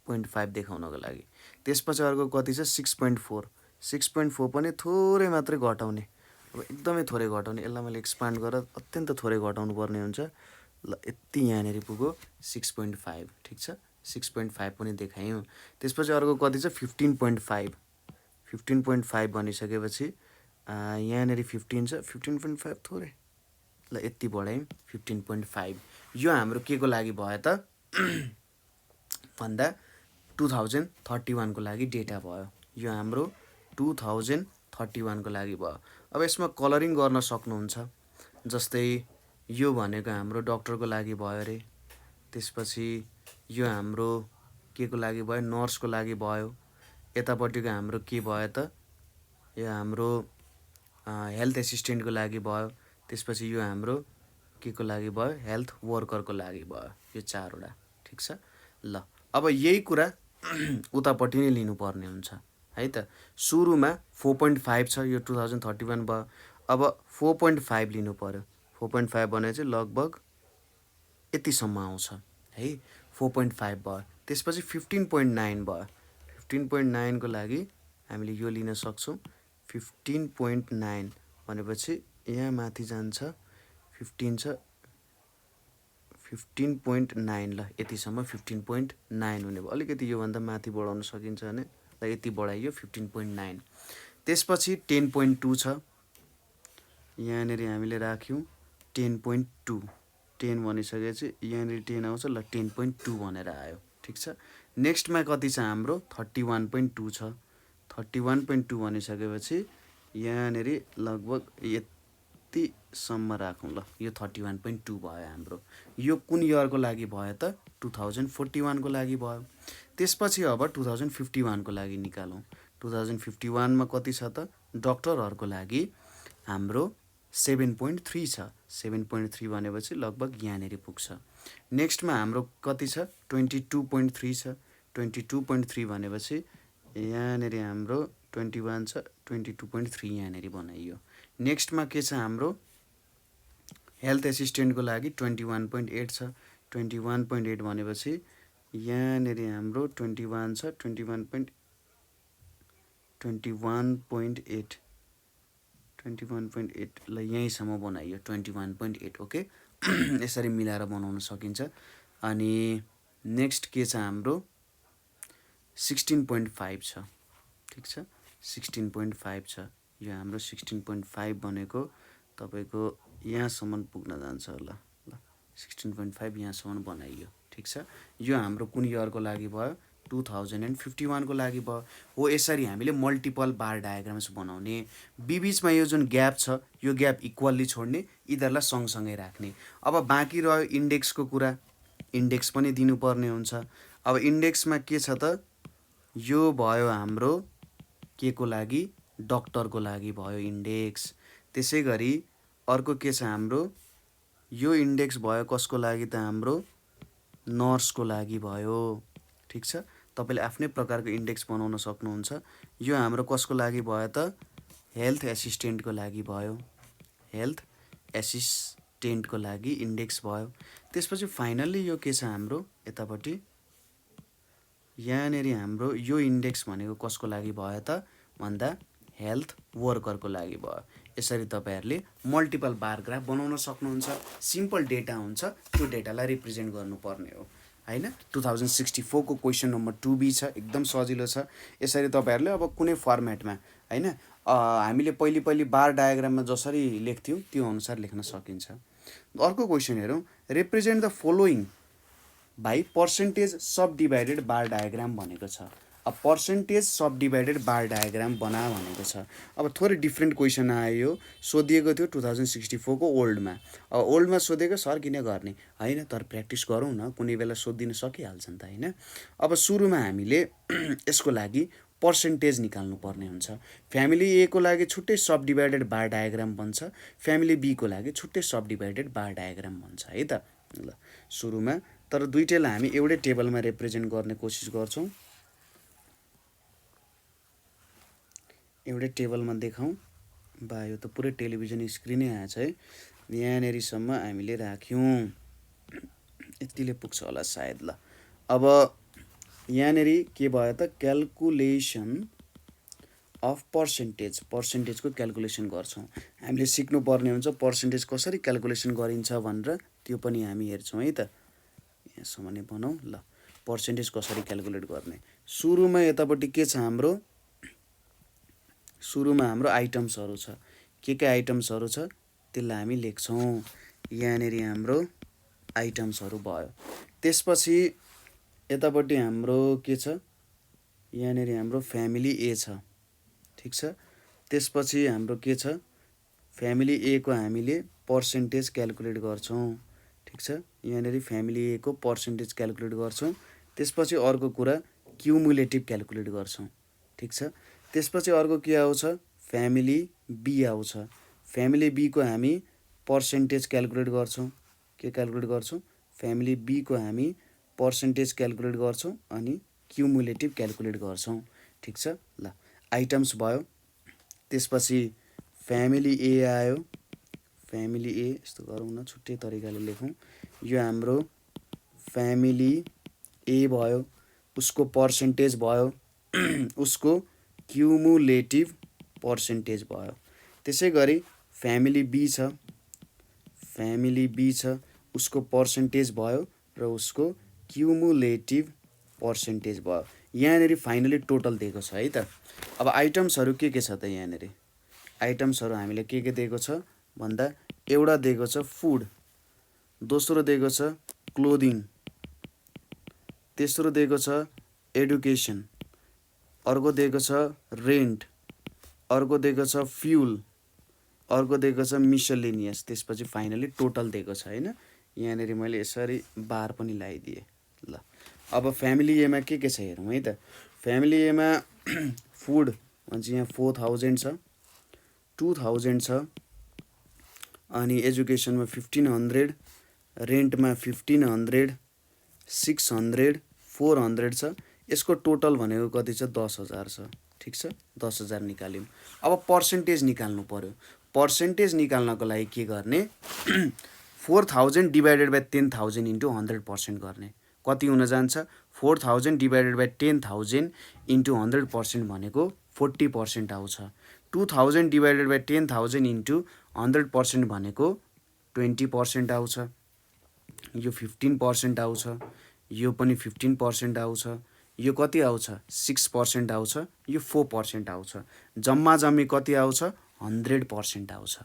0.5 देखाउनको लागि। त्यसपछि अर्को कति छ? 6.4। 6.4 पनि थोरै मात्रै घटाउने, अब एकदमै थोरै घटाउने। यसलाई मैले एक्सपान्ड गरेर अत्यन्त थोरै घटाउनु पर्ने हुन्छ। ल यति यहाँनेरि पुग्यो 6.5, ठिक छ। 6.5 पनि देखायौँ। त्यसपछि अर्को कति छ? 15.5। 15.5 बनिसकेपछि यहाँनेरि 15 छ। 15.5 थोरै, ल यति बढायौँ 15.5। यो हाम्रो के को लागि भयो त भन्दा 2031को लागि डेटा भयो। यो हाम्रो 2031को लागि भयो। अब यसमा कलरिङ गर्न सक्नुहुन्छ। जस्तै यो भनेको हाम्रो डक्टरको लागि भयो अरे, त्यसपछि यो हाम्रो के को लागि भयो? नर्सको लागि भयो। यतापट्टिको हाम्रो के भयो त? यो हाम्रो हेल्थ एसिस्टेन्टको लागि भयो। त्यसपछि यो हाम्रो के को लागि भयो? हेल्थ वर्करको लागि भयो। यो 4वटा, ठिक छ। ल अब यही कुरा उतापट्टि नै लिनुपर्ने हुन्छ है त। सुरुमा 4.5 छ, यो 2031 भयो। अब 4.5 लिनु पर्यो। 4.5 भने चाहिँ लगभग यतिसम्म आउँछ है। 4.5 भयो। त्यसपछि 15.9 भयो। 15.9 को लागि हामीले यो लिन सक्छौँ। 15.9 भनेपछि यहाँ माथि जान्छ 15 छ, 15.9। ल यतिसम्म 15.9 हुने भयो। अलिकति योभन्दा माथि बढाउन सकिन्छ भने ल यति बढाइयो 15.9। त्यसपछि 10.2 छ, यहाँनेरि हामीले राख्यौँ 10.2। 10 भनिसकेपछि यहाँनेरि 10 आउँछ। ल 10.2 भनेर आयो, ठिक छ। नेक्स्टमा कति छ हाम्रो? 31.2 छ। 31.2 भनिसकेपछि यहाँनेरि लगभग यतिसम्म राखौँ। ल यो 31.2 भयो हाम्रो। यो कुन इयरको लागि भयो त? 2041को लागि भयो। त्यसपछि अब 2051को लागि निकालौँ। 2051मा कति छ त? डक्टरहरूको लागि हाम्रो 7.3 छ। 7.3 भनेपछि लगभग यहाँनेरि पुग्छ। नेक्स्टमा हाम्रो कति छ? 22.3 छ। 22.3 भनेपछि यहाँनेरि हाम्रो 21 छ 22.3 यहाँनिर बनाइयो। नेक्स्टमा के छ हाम्रो हेल्थ एसिस्टेन्टको लागि 21.8 छ। 21.8 भनेपछि यहाँनिर हाम्रो 21 छ 21.8 ल यहीँसम्म बनाइयो 21.8 ओके। यसरी मिलाएर बनाउन सकिन्छ। अनि नेक्स्ट के छ हाम्रो 16.5 छ। ठिक छ 16.5 छ। यो हाम्रो 16.5 भनेको तपाईँको यहाँसम्म पुग्न जान्छ होला। ल 16.5 यहाँसम्म बनाइयो। ठिक छ यो हाम्रो कुन इयरको लागि भयो 2051 को लागि भयो। हो यसरी हामीले मल्टिपल बार डायग्राम्स बनाउने। बिचमा यो जुन ग्याप छ यो ग्याप इक्वल्ली छोड्ने, यिनीहरूलाई सँगसँगै राख्ने। अब बाँकी रह्यो इन्डेक्सको कुरा। इन्डेक्स पनि दिनुपर्ने हुन्छ। अब इन्डेक्समा के छ त यो भयो हाम्रो के को लागि डक्टरको लागि भयो इन्डेक्स। त्यसै गरी अर्को के छ हाम्रो यो इन्डेक्स भयो कसको लागि त हाम्रो नर्सको लागि भयो। ठिक छ तपाईँले आफ्नै प्रकारको इन्डेक्स बनाउन सक्नुहुन्छ। यो हाम्रो कसको लागि भयो त हेल्थ एसिस्टेन्टको लागि भयो। हेल्थ एसिस्टेन्टको लागि इन्डेक्स भयो। त्यसपछि फाइनल्ली यो के छ हाम्रो यतापट्टि यहाँनिर हाम्रो यो इन्डेक्स भनेको कसको लागि भयो त भन्दा हेल्थ वर्करको लागि भयो। यसरी तपाईँहरूले मल्टिपल बार ग्राफ बनाउन सक्नुहुन्छ। सिम्पल डेटा हुन्छ, त्यो डेटालाई रिप्रेजेन्ट गर्नुपर्ने हो हैन। 2064 को क्वेसन नम्बर 2B छ, एकदम सजिलो छ। यसरी तपाईँहरूले अब कुनै फर्मेटमा हैन हामीले पहिले बार डायग्राममा जसरी लेख्थ्यौँ त्यो अनुसार लेख्न सकिन्छ। अर्को क्वेसन हेरौँ। Represent the following by percentage sub divided bar diagram भनेको छ। अब पर्सेन्टेज सब डिभाइडेड बार डायग्राम बना भनेको छ। अब थोरै डिफ्रेन्ट क्वेसन आयो। सोधिएको थियो 2064 को ओल्डमा। अब ओल्डमा सोधेको सर किन गर्ने हैन, तर प्र्याक्टिस गरौँ न, कुनै बेला सोधिदिन सकिहाल्छ नि त हैन। अब सुरुमा हामीले यसको लागि पर्सेन्टेज निकाल्नु पर्ने हुन्छ। फ्यामिली ए को लागि छुट्टै सब डिभाइडेड बार डायग्राम बन्छ, फ्यामिली बी को लागि छुट्टै सब डिभाइडेड बार डायग्राम बन्छ है त। ल सुरुमा तर दुईटैलाई हामी एउटै टेबलमा रिप्रेजेन्ट गर्ने कोसिस गर्छौँ। एउटै टेबलमा देखाउँ। बा यो त पुरै टेलिभिजन स्क्रिनै आएछ है। यहाँनिरसम्म हामीले राख्यौँ। यतिले पुग्छ होला सायद। ल अब यहाँनिर के भयो त क्यालकुलेसन अफ पर्सेन्टेज। पर्सेन्टेजको क्यालकुलेसन गर्छौँ। हामीले सिक्नुपर्ने हुन्छ पर्सेन्टेज कसरी क्यालकुलेसन गरिन्छ भनेर, त्यो पनि हामी हेर्छौँ है त। यहाँसम्म नै बनाऊ। ल पर्सेन्टेज कसरी क्यालकुलेट गर्ने। सुरुमा यतापट्टि के छ हाम्रो सुरुमा हाम्रो आइटम्सहरू छ। के आइटम्सहरू छ त्यसलाई हामी लेख्छौँ। यहाँनिर हाम्रो आइटम्सहरू भयो। त्यसपछि यतापट्टि हाम्रो के छ यहाँनिर हाम्रो फ्यामिली ए छ। ठिक छ त्यसपछि हाम्रो के छ फ्यामिली ए को हामीले पर्सेन्टेज क्यालकुलेट गर्छौँ। ठिक छ यहाँनिर फ्यामिली ए को पर्सेन्टेज क्यालकुलेट गर्छौँ। त्यसपछि अर्को कुरा क्युमुलेटिभ क्यालकुलेट गर्छौँ। ठिक छ त्यसपछि अर्को के आउँछ फ्यामिली बी आउँछ। फ्यामिली बी को हामी पर्सेन्टेज क्यालकुलेट गर्छौँ। के क्यालकुलेट गर्छौँ फ्यामिली बी को हामी पर्सेन्टेज क्यालकुलेट गर्छौँ अनि क्युमुलेटिभ क्यालकुलेट गर्छौँ। ठिक छ ल आइटम्स भयो। त्यसपछि फ्यामिली ए आयो। फ्यामिली ए यस्तो गरौँ न, छुट्टै तरिकाले लेखौँ। यो हाम्रो फ्यामिली ए भयो, उसको पर्सेन्टेज भयो, उसको क्युमुलेटिभ पर्सेन्टेज भयो। त्यसै गरी फ्यामिली बी छ। फ्यामिली बी छ, उसको पर्सेन्टेज भयो र उसको क्युमुलेटिभ पर्सेन्टेज भयो। यहाँनिर फाइनली टोटल दिएको छ है त। अब आइटम्सहरू के छ त यहाँनिर आइटम्सहरू हामीले के दिएको छ भन्दा एउटा दिएको छ फुड, दोस्रो दिएको छ क्लोदिङ, तेस्रो दिएको छ एडुकेसन, अर्को दिएको छ रेन्ट, अर्को दिएको छ फ्युल, अर्को दिएको छ मिसलेनियस। त्यसपछि फाइनली टोटल दिएको छ हैन। यहाँनिर मैले यसरी बार पनि लगाइदिएँ। ल अब फ्यामिली एमा के छ हेरौँ है त। फ्यामिली एमा फुड भन्छ यहाँ 4000 छ, 2000 छ, अनि एजुकेसनमा 1500, रेन्टमा 1500, 600, 400 छ। यसको टोटल भनेको कति छ 10,000 छ। ठिक छ, 10,000 निकाल्यौँ। अब पर्सेन्टेज निकाल्नु पऱ्यो। पर्सेन्टेज निकाल्नको लागि के गर्ने 4,000 डिभाइडेड बाई 10,000 इन्टु 100% गर्ने। कति हुन जान्छ 4,000 डिभाइडेड बाई 10,000 इन्टु 100% भनेको 40% आउँछ। 2,000 डिभाइडेड बाई 10,000 इन्टु 100% भनेको 20% आउँछ। यो 15% आउँछ, यो पनि 15% आउँछ, यो कति आउँछ 6% आउँछ, यो 4% आउँछ। जम्मा जम्मी कति आउँछ 100% आउँछ।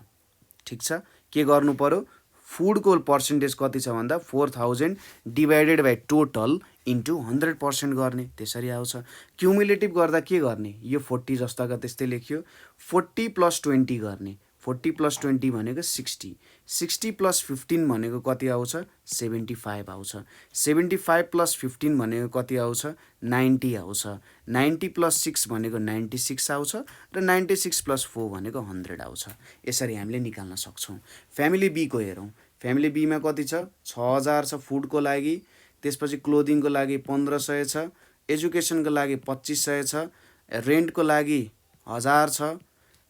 ठिक छ, के गर्नु पऱ्यो फुडको पर्सेन्टेज कति छ भन्दा 4,000 डिभाइडेड बाई टोटल इन्टु 100% गर्ने, त्यसरी आउँछ। क्युमुलेटिभ गर्दा के गर्ने यो 40 जस्ताको त्यस्तै लेख्यो, 40 + 20 गर्ने, 40 + 20 भनेको 60, 60 + 15 भनेको कति आउँछ 75 आउँछ, 75 + 15 भनेको कति आउँछ 90 आउँछ, 90 + 6 भनेको 96 आउँछ र 96 + 4 भनेको 100 आउँछ। यसरी हामीले निकाल्न सक्छौँ। फ्यामिली बीको हेरौँ, फ्यामिली बीमा कति छ 6,000 छ फुडको लागि, त्यसपछि क्लोदिङको लागि 1,500 छ, एजुकेसनको लागि 2,500 छ, रेन्टको लागि 1,000 छ,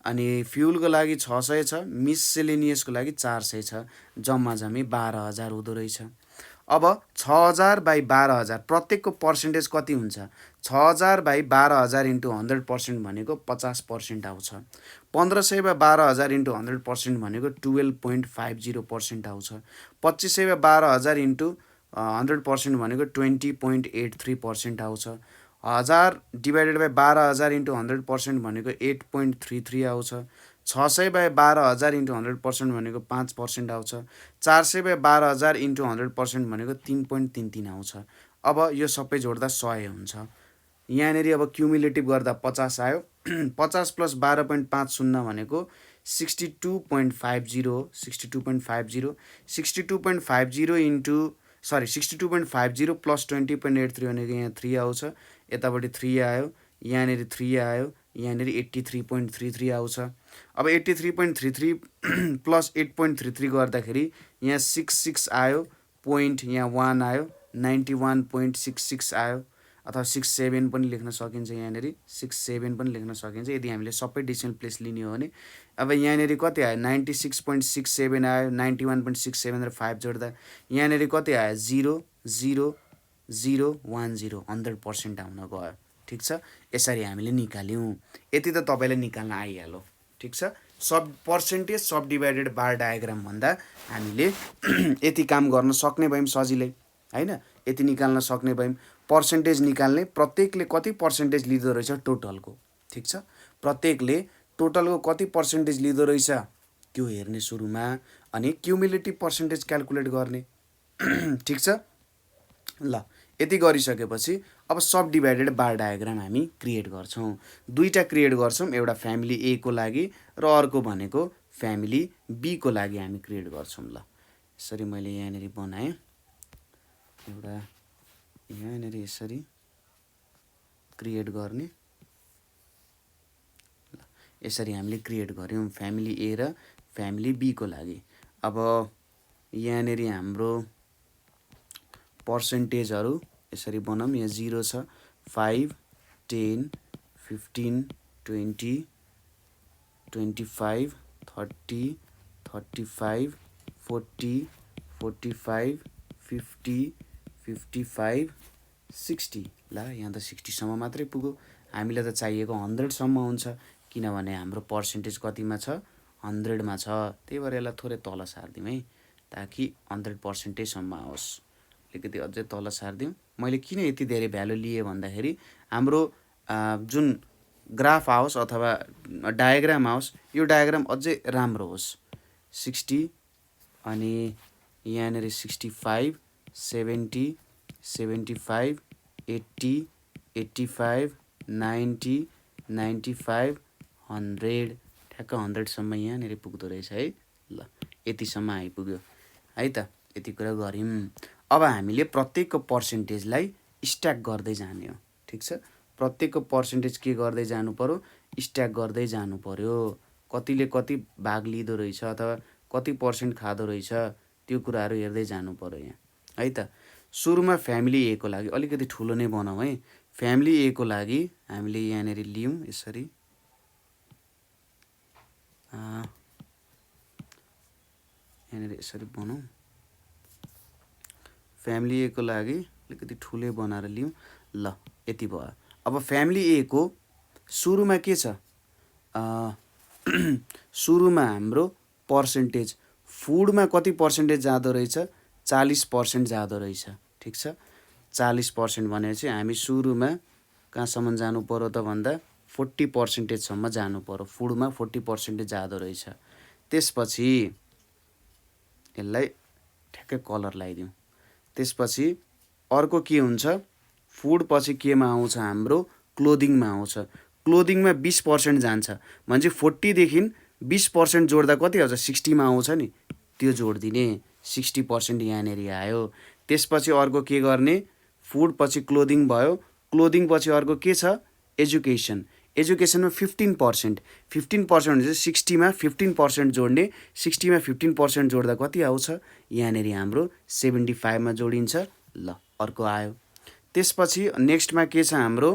अनि फ्युलको लागि 600 छ, मिससेलेनियसको लागि 400 छ, जम्मा जम्मी 12,000 हुँदो रहेछ। अब 6,000 बाई 12,000 प्रत्येकको पर्सेन्टेज कति हुन्छ 6,000 बाई 12,000 इन्टु 100% भनेको 50% आउँछ। 1,500 बाई 12,000 इन्टु 100% भनेको 12.50% आउँछ। 2,500 बाई 12,000 इन्टु 100% भनेको 20.83% आउँछ। 1,000 डिभाइडेड बाई 12,000 इन्टु 100% भनेको 8.33 आउँछ। 600 बाई 12,000 इन्टु 100% भनेको 5% आउँछ। 400 बाई 12,000 इन्टु 100% भनेको 3.33 आउँछ। अब यो सबै जोड्दा 100 हुन्छ। यहाँनिर अब क्युमुलेटिभ गर्दा 50 आयो। 50 + 12.50 भनेको 62.50 हो, 62.50, 62.50 इन्टु 62.50 + 20.83 भनेको यहाँ 3 आउँछ, यतापट्टि 3 आयो, यहाँनिर 3 आयो, यहाँनिर 83.33 आउँछ। अब 83.33 + 8.33 गर्दाखेरि यहाँ 66 आयो, पोइन्ट यहाँ 1 आयो, 91.66 आयो, अथवा 67 पनि लेख्न सकिन्छ, यहाँनिर 67 पनि लेख्न सकिन्छ यदि हामीले सबै डेसिमल प्लेस लिने हो भने। अब यहाँनिर कति आयो 96.67 आयो, 91.67 र 5 जोड्दा यहाँनिर कति आयो 0, 0, 0, 1, 0, 100% आउन गयो। ठिक छ, यसरी हामीले निकाल्यौँ। यति त तपाईँलाई निकाल्न आइहाल्यो। ठिक छ, सब पर्सेन्टेज सब डिभाइडेड बार डायग्राम भन्दा हामीले यति काम गर्न सक्ने भयौँ सजिलै, होइन। यति निकाल्न सक्ने भयौँ। पर्सेन्टेज निकाल्ने प्रत्येकले कति पर्सेन्टेज लिँदो रहेछ टोटलको। ठिक छ, प्रत्येकले टोटलको कति पर्सेन्टेज लिँदो रहेछ त्यो हेर्ने सुरुमा, अनि क्युमुलेटिभ पर्सेन्टेज क्याल्कुलेट गर्ने। ठिक छ, ल यति गरिसकेपछि अब सब डिभाइडेड बार डायग्राम हामी क्रिएट गर्छौँ। दुईवटा क्रिएट गर्छौँ, एउटा फ्यामिली ए को लागि र अर्को भनेको फ्यामिली बी को लागि हामी क्रिएट गर्छौँ। ल यसरी मैले यहाँनिर बनाएँ, एउटा यहाँनिर यसरी क्रिएट गर्ने। यसरी हामीले क्रिएट गऱ्यौँ फ्यामिली ए र फ्यामिली बी को लागि। अब यहाँनिर हाम्रो पर्सेन्टेजहरू यसरी बनाऊँ। यहाँ 0 छ, 5, 10, 15, 20, 25, 30, 35, 40, 45, 50, 55, 60। ल यहाँ त 60सम्म मात्रै पुग्यो। हामीलाई त चाहिएको 100सम्म हुन्छ, किनभने हाम्रो पर्सेन्टेज कतिमा छ 100मा छ। त्यही भएर यसलाई थोरै तल सारिदिउँ है, ताकि 100%सम्म आओस्। अलिकति अझै तल सारिदिउँ। मैले किन यति धेरै भ्यालु लिएँ भन्दाखेरि हाम्रो जुन ग्राफ आओस् अथवा डायग्राम आओस्, यो डायग्राम अझै राम्रो होस्। 60, अनि यहाँनिर 65, 70, 75, 80, 85, 90, 95, 100, ठ्याक्क 100सम्म यहाँनिर पुग्दो रहेछ है। ल यतिसम्म आइपुग्यो है त, यति कुरा गऱ्यौँ। अब हामीले प्रत्येकको पर्सेन्टेजलाई स्ट्याक गर्दै जाने हो। ठिक छ, प्रत्येकको पर्सेन्टेज के गर्दै जानु पर्यो स्ट्याक गर्दै जानु पर्यो। कतिले कति भाग लिँदो रहेछ अथवा कति पर्सेन्ट खाँदो रहेछ त्यो कुराहरू हेर्दै जानु पर्यो यहाँ है त। सुरुमा फ्यामिली ए को लागि अलिकति ठुलो नै बनाऊँ है। फ्यामिली ए को लागि हामीले यहाँनिर लियौँ यसरी यहाँनिर यसरी बनाऊँ फ्यामिली ए को लागि अलिकति ठुलै बनाएर लियौँ ल यति भयो अब फ्यामिली ए को सुरुमा के छ सुरुमा हाम्रो पर्सेन्टेज फुडमा कति पर्सेन्टेज जाँदो रहेछ 40% जाँदो रहेछ ठिक छ 40% भनेपछि हामी सुरुमा कहाँसम्म जानु पर्यो त भन्दा 40% सम्म जानु पर्यो फुडमा 40% जाँदो रहेछ त्यसपछि यसलाई ठ्याक्कै कलर लगाइदिउँ त्यसपछि अर्को के हुन्छ फुड पछि केमा आउँछ हाम्रो क्लोदिङमा आउँछ क्लोदिङमा 20% जान्छ भनेपछि 40 देखि 20% जोड्दा कति आउँछ 60 मा आउँछ नि त्यो जोडिदिने 60% यहाँनिर आयो त्यसपछि अर्को के गर्ने फुड पछि क्लोदिङ भयो क्लोदिङ पछि अर्को के छ एजुकेसन एजुकेसनमा 15% 15% भने 60 मा 15% जोड्ने 60 मा 15% जोड्दा कति आउँछ यहाँनिर हाम्रो 75 मा जोडिन्छ ल अर्को आयो त्यसपछि नेक्स्टमा के छ हाम्रो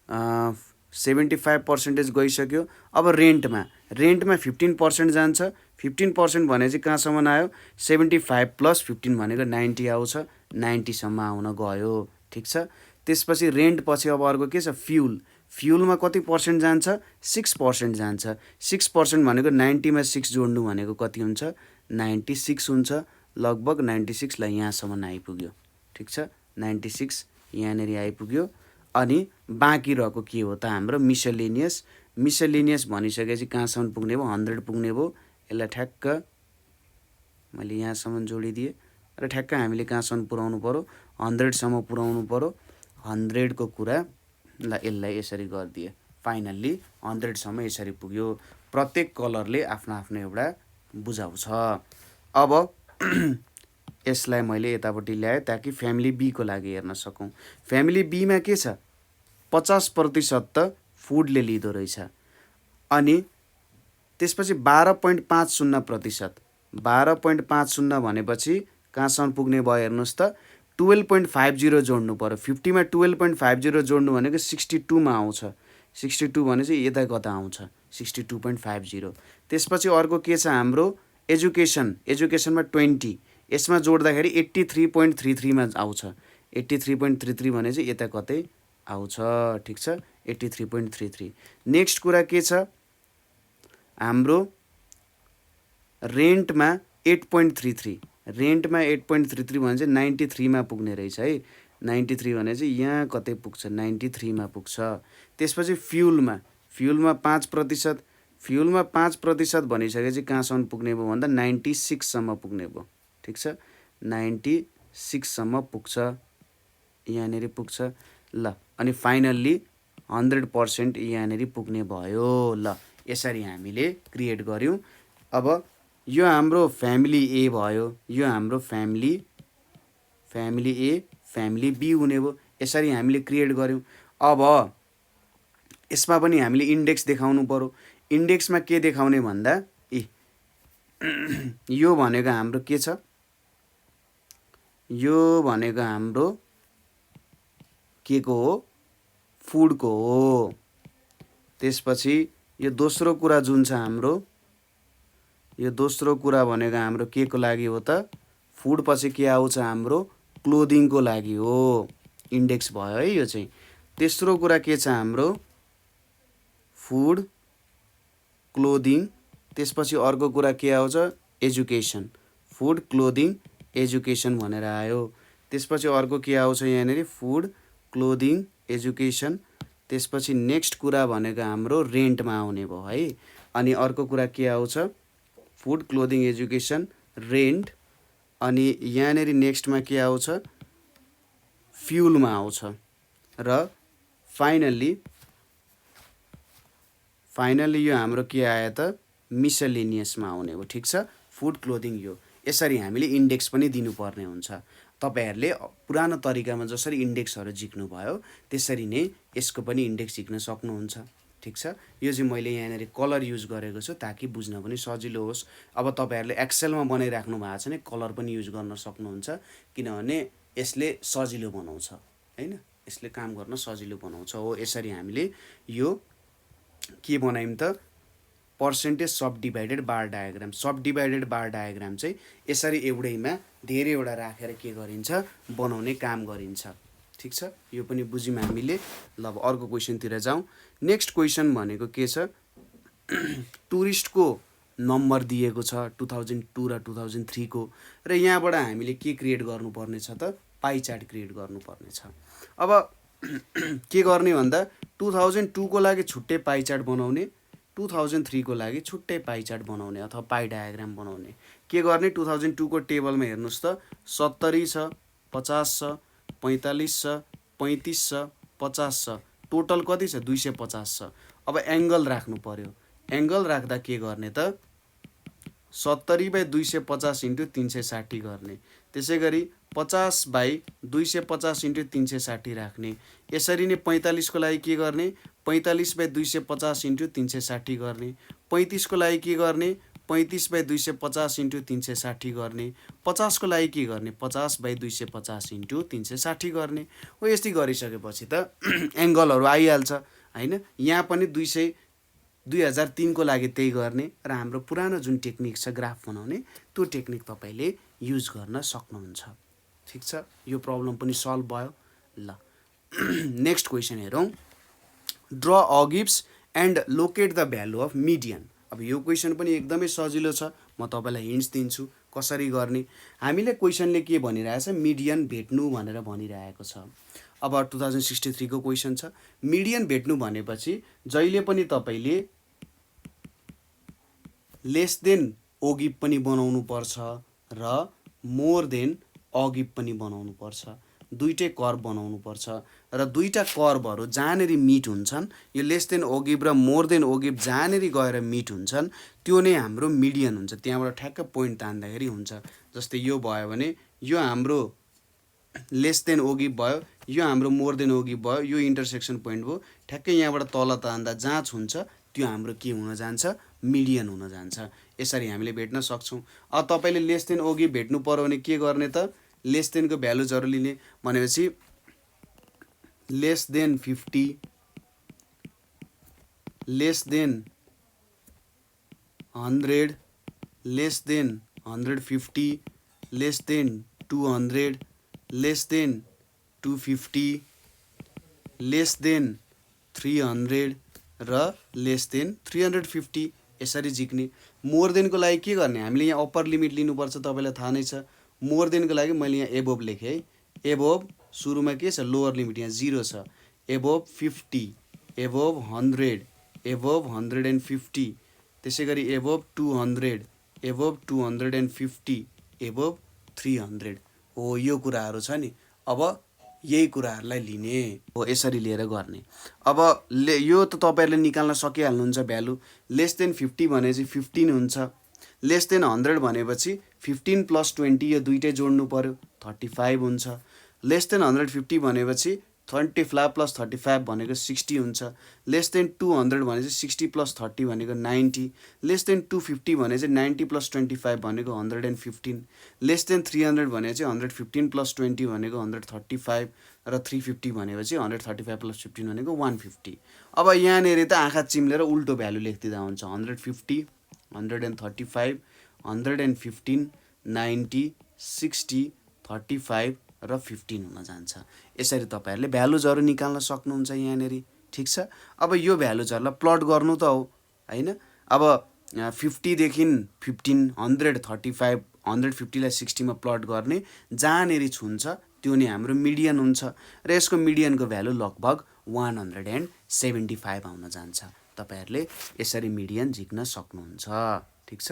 75% गइसक्यो अब रेन्टमा 15% जान्छ 15% भने चाहिँ कहाँसम्म आयो 75 प्लस 15 भनेको 90 आउँछ 90 सम्म आउन गयो ठिक छ त्यसपछि रेन्ट पछि अब अर्को के छ फ्युल फ्युलमा कति पर्सेन्ट जान्छ 6% जान्छ 6% भनेको 90 मा 6 जोड्नु भनेको कति हुन्छ 96 हुन्छ लगभग 96 लाई यहाँसम्म आइपुग्यो ठिक छ 96 यहाँनिर आइपुग्यो अनि बाँकी रहेको के हो त हाम्रो मिसलेनियस भनिसकेपछि कहाँसम्म पुग्ने भयो 100 पुग्ने भयो यसलाई ठ्याक्क मैले यहाँसम्म जोडिदिएँ र ठ्याक्क हामीले कहाँसम्म पुर्याउनु पर्यो 100 सम्म पुर्याउनु पर्यो 100 को कुरा ल यसलाई यसरी गरिदिए फाइनल्ली 100 सम्म यसरी पुग्यो प्रत्येक कलरले आफ्नो आफ्नो एउटा बुझाउँछ अब यसलाई मैले यतापट्टि ल्याएँ ताकि फ्यामिली बी को लागि हेर्न सकौँ फ्यामिली बी मा के छ 50% त फुडले लिँदो रहेछ अनि त्यसपछि 12.50% 12.50 भनेपछि कहाँसम्म पुग्ने भयो हेर्नुहोस् त 12.50 जोड्नु पर्यो 50 मा 12.50 जोड्नु भनेको 62 मा आउँछ 62 भनेपछि यता कता आउँछ 62.50 त्यसपछि अर्को के छ हाम्रो एजुकेसनमा 20 यसमा जोड्दाखेरि 83.33 मा आउँछ 83.33 भने चाहिँ यता कतै आउँछ ठिक छ 83.33 नेक्स्ट कुरा के छ हाम्रो रेन्टमा 8.33 रेन्टमा 8.33 भने चाहिँ 93 मा पुग्ने रहेछ है 93 भने चाहिँ यहाँ कतै पुग्छ 93 मा पुग्छ त्यसपछि फ्युलमा 5% फ्युलमा 5% भनिसकेपछि कहाँसम्म पुग्ने भयो भन्दा 96 सम्म पुग्ने भयो ठिक छ 96 सम्म पुग्छ यहाँनिर पुग्छ ल अनि फाइनल्ली 100% यहाँनिर पुग्ने भयो ल यसरी हामीले क्रिएट गर्यौं अब यो हाम्रो फ्यामिली ए भयो यो हाम्रो फ्यामिली ए फ्यामिली बी हुने भयो यसरी हामीले क्रिएट गर्यौं अब यसमा पनि हामीले इन्डेक्स देखाउनु पर्यो इन्डेक्समा के देखाउने भन्दा यो भनेको हाम्रो के छ यो भनेको हाम्रो के को हो फुड को हो त्यसपछि यो दोस्रो कुरा जुन छ हाम्रो यो दोस्रो कुरा भनेको हाम्रो के को लागि हो त फुड पछि के आउँछ हाम्रो क्लोदिङ को लागि हो इन्डेक्स भयो है यो चाहिँ तेस्रो कुरा के छ हाम्रो फुड क्लोदिङ त्यसपछि अर्को कुरा के आउँछ एजुकेसन फुड क्लोदिङ एजुकेसन भनेर आयो त्यसपछि अर्को के आउँछ यहाँनिर फुड क्लोदिङ एजुकेसन त्यसपछि नेक्स्ट कुरा भनेको हाम्रो रेन्टमा आउने भयो है अनि अर्को कुरा के आउँछ फुड क्लोदिङ एजुकेसन रेन्ट अनि यहाँनिर नेक्स्टमा के आउँछ फ्युलमा आउँछ र फाइनल्ली यो हाम्रो के आयो त मिसलेनियसमा आउने हो ठिक छ फुड क्लोदिङ यो यसरी हामीले इन्डेक्स पनि दिनुपर्ने हुन्छ तपाईहरुले पुरानो तरिकामा जसरी इन्डेक्सहरु झिक्नु भयो त्यसरी नै यसको पनि इन्डेक्स झिक्न सक्नुहुन्छ ठीक छ यो चाहिँ मैले यहाँनेरि कलर युज गरेको छु ताकि बुझ्न पनि सजिलो होस् अब तपाईहरुले एक्सेलमा बनाइराख्नु भएको छ भने कलर पनि युज गर्न सक्नुहुन्छ किनभने यसले सजिलो बनाउँछ हैन यसले काम गर्न सजिलो बनाउँछ। हो यसरी हामीले यो के बनायौँ त पर्सेन्टेज सब डिभाइडेड बार डायग्राम। सब डिभाइडेड बार डायग्राम चाहिँ यसरी एउटैमा धेरैवटा राखेर के गरिन्छ बनाउने काम गरिन्छ। ठिक छ, यो पनि बुझ्यौँ हामीले। ल अब अर्को क्वेसनतिर जाउँ। नेक्स्ट क्वेसन भनेको के छ, टुरिस्टको नम्बर दिएको छ 2002 र 2003 को, र यहाँबाट हामीले के क्रिएट गर्नुपर्ने छ त पाई चार्ट क्रिएट गर्नुपर्ने छ। अब के गर्ने भन्दा 2002 को लागि छुट्टै पाई चार्ट बनाउने, 2003 को लागि छुट्टै पाई चार्ट बनाउने अथवा पाई डायग्राम बनाउने। के गर्ने 2002 को टेबलमा हेर्नुहोस् त 70 छ, 50 छ, 45 छ, 35 छ, 50 छ, टोटल कति छ 250 छ। अब एङ्गल राख्नु पर्यो। एङ्गल राख्दा के गर्ने त 70/250 इन्टु 360 गर्ने, त्यसै गरी 50/250 इन्टु 360 राख्ने। यसरी नै 45 को लागि के गर्ने 45/250 इन्टु 360 गर्ने, 35 को लागि के गर्ने 35/250 इन्टु 360 गर्ने, 50 को लागि के गर्ने 50/250 इन्टु 360 गर्ने। हो यस्तै गरिसकेपछि त एङ्गलहरू आइहाल्छ हैन। यहाँ पनि 2003 को लागि त्यही गर्ने र हाम्रो पुरानो जुन टेक्निक छ ग्राफ बनाउने त्यो टेक्निक तपाईले युज गर्न सक्नुहुन्छ। ठिक छ, यो प्रब्लम पनि सल्भ भयो। ल नेक्स्ट क्वेसन हेरौँ। Draw ogives and locate the value of median. अब यो क्वेसन पनि एकदमै सजिलो छ, म तपाईलाई हिन्ट्स दिन्छु कसरी गर्ने। हामीले क्वेसनले के भनिरहेछ मिडियन भेट्नु भनेर भनिरहेको छ। अब 2063 को क्वेसन छ, मिडियन भेट्नु भनेपछि जहिले पनि तपाईले लेस देन ओगिब पनि बनाउनु पर्छ र मोर देन अगिब पनि बनाउनु पर्छ। दुईटै कर्व बनाउनु पर्छ र दुईटा कर्वहरू जहाँनेरि मिट हुन्छन्, यो लेस देन ओगिब र मोर देन ओगिब जहाँनेरि गएर मिट हुन्छन् त्यो नै हाम्रो मिडियन हुन्छ। त्यहाँबाट ठ्याक्क पोइन्ट तान्दाखेरि हुन्छ। जस्तै यो भयो भने यो हाम्रो लेस देन ओगिब भयो, यो हाम्रो मोर देन ओगिब भयो, यो इन्टरसेक्सन पोइन्ट भयो। ठ्याक्कै यहाँबाट तल तान्दा जहाँ हुन्छ त्यो हाम्रो के हुन जान्छ मिडियन हुन जान्छ। यसरी हामीले भेट्न सक्छौँ। अब तपाईले लेस देन ओगिब भेट्नु पर्यो भने के गर्ने त लेस देनको भ्यालुजहरू लिने भनेपछि less than 50, less than 100, less than 150, less than 200, less than 250, less than 300 र लेस देन 350 यसरी झिक्ने। मोर देनको लागि के गर्ने हामीले यहाँ अप्पर लिमिट लिनुपर्छ, तपाईँलाई थाहा नै छ। मोर देनको लागि मैले यहाँ एबोभ लेखेँ है। एबोभ सुरुमा के छ लोवर लिमिट यहाँ 0 छ, एबोभ 50, एबोभ 100, एबोभ 150, त्यसै गरी एबोभ 200, एबोभ 250, एबोभ 300। हो यो कुराहरू छ नि। अब यही कुराहरूलाई लिने हो, यसरी लिएर गर्ने। अब यो त तपाईहरुले निकाल्न सकिहाल्नुहुन्छ भ्यालु। लेस देन 50 भनेपछि 15 हुन्छ, लेस देन 100 भनेपछि 15 प्लस 20 यो दुईटै जोड्नु पर्यो 35 हुन्छ, लेस देन 150 भनेपछि 25 प्लस 35 भनेको 60 हुन्छ, लेस देन 200 भनेपछि 60 प्लस 30 भनेको 90, लेस देन 250 भने चाहिँ 90 प्लस 25 भनेको 115, लेस देन 300 भने चाहिँ 115 प्लस 20 भनेको 135 र 350 भनेपछि 135 प्लस 15 भनेको 150। अब यहाँनिर त आँखा चिम्लेर उल्टो भ्यालु लेख्दिँदा हुन्छ 150, 135, 115, 90, 60, 35 र 15 हुन जान्छ। यसरी तपाईहरुले भ्यालुजहरु निकाल्न सक्नुहुन्छ यहाँनेरि। ठीक छ, अब यो भ्यालुजहरुलाई प्लट गर्नु त हो हैन। अब 50 देखि 15, 135, 150 लाई 60 मा प्लट गर्ने, जहाँनेरि छुन्छ त्यो नै हाम्रो मिडियन हुन्छ र यसको मिडियनको भ्यालु लगभग 175 आउन जान्छ। तपाईहरुले यसरी मिडियन झिक्न सक्नुहुन्छ। ठीक छ,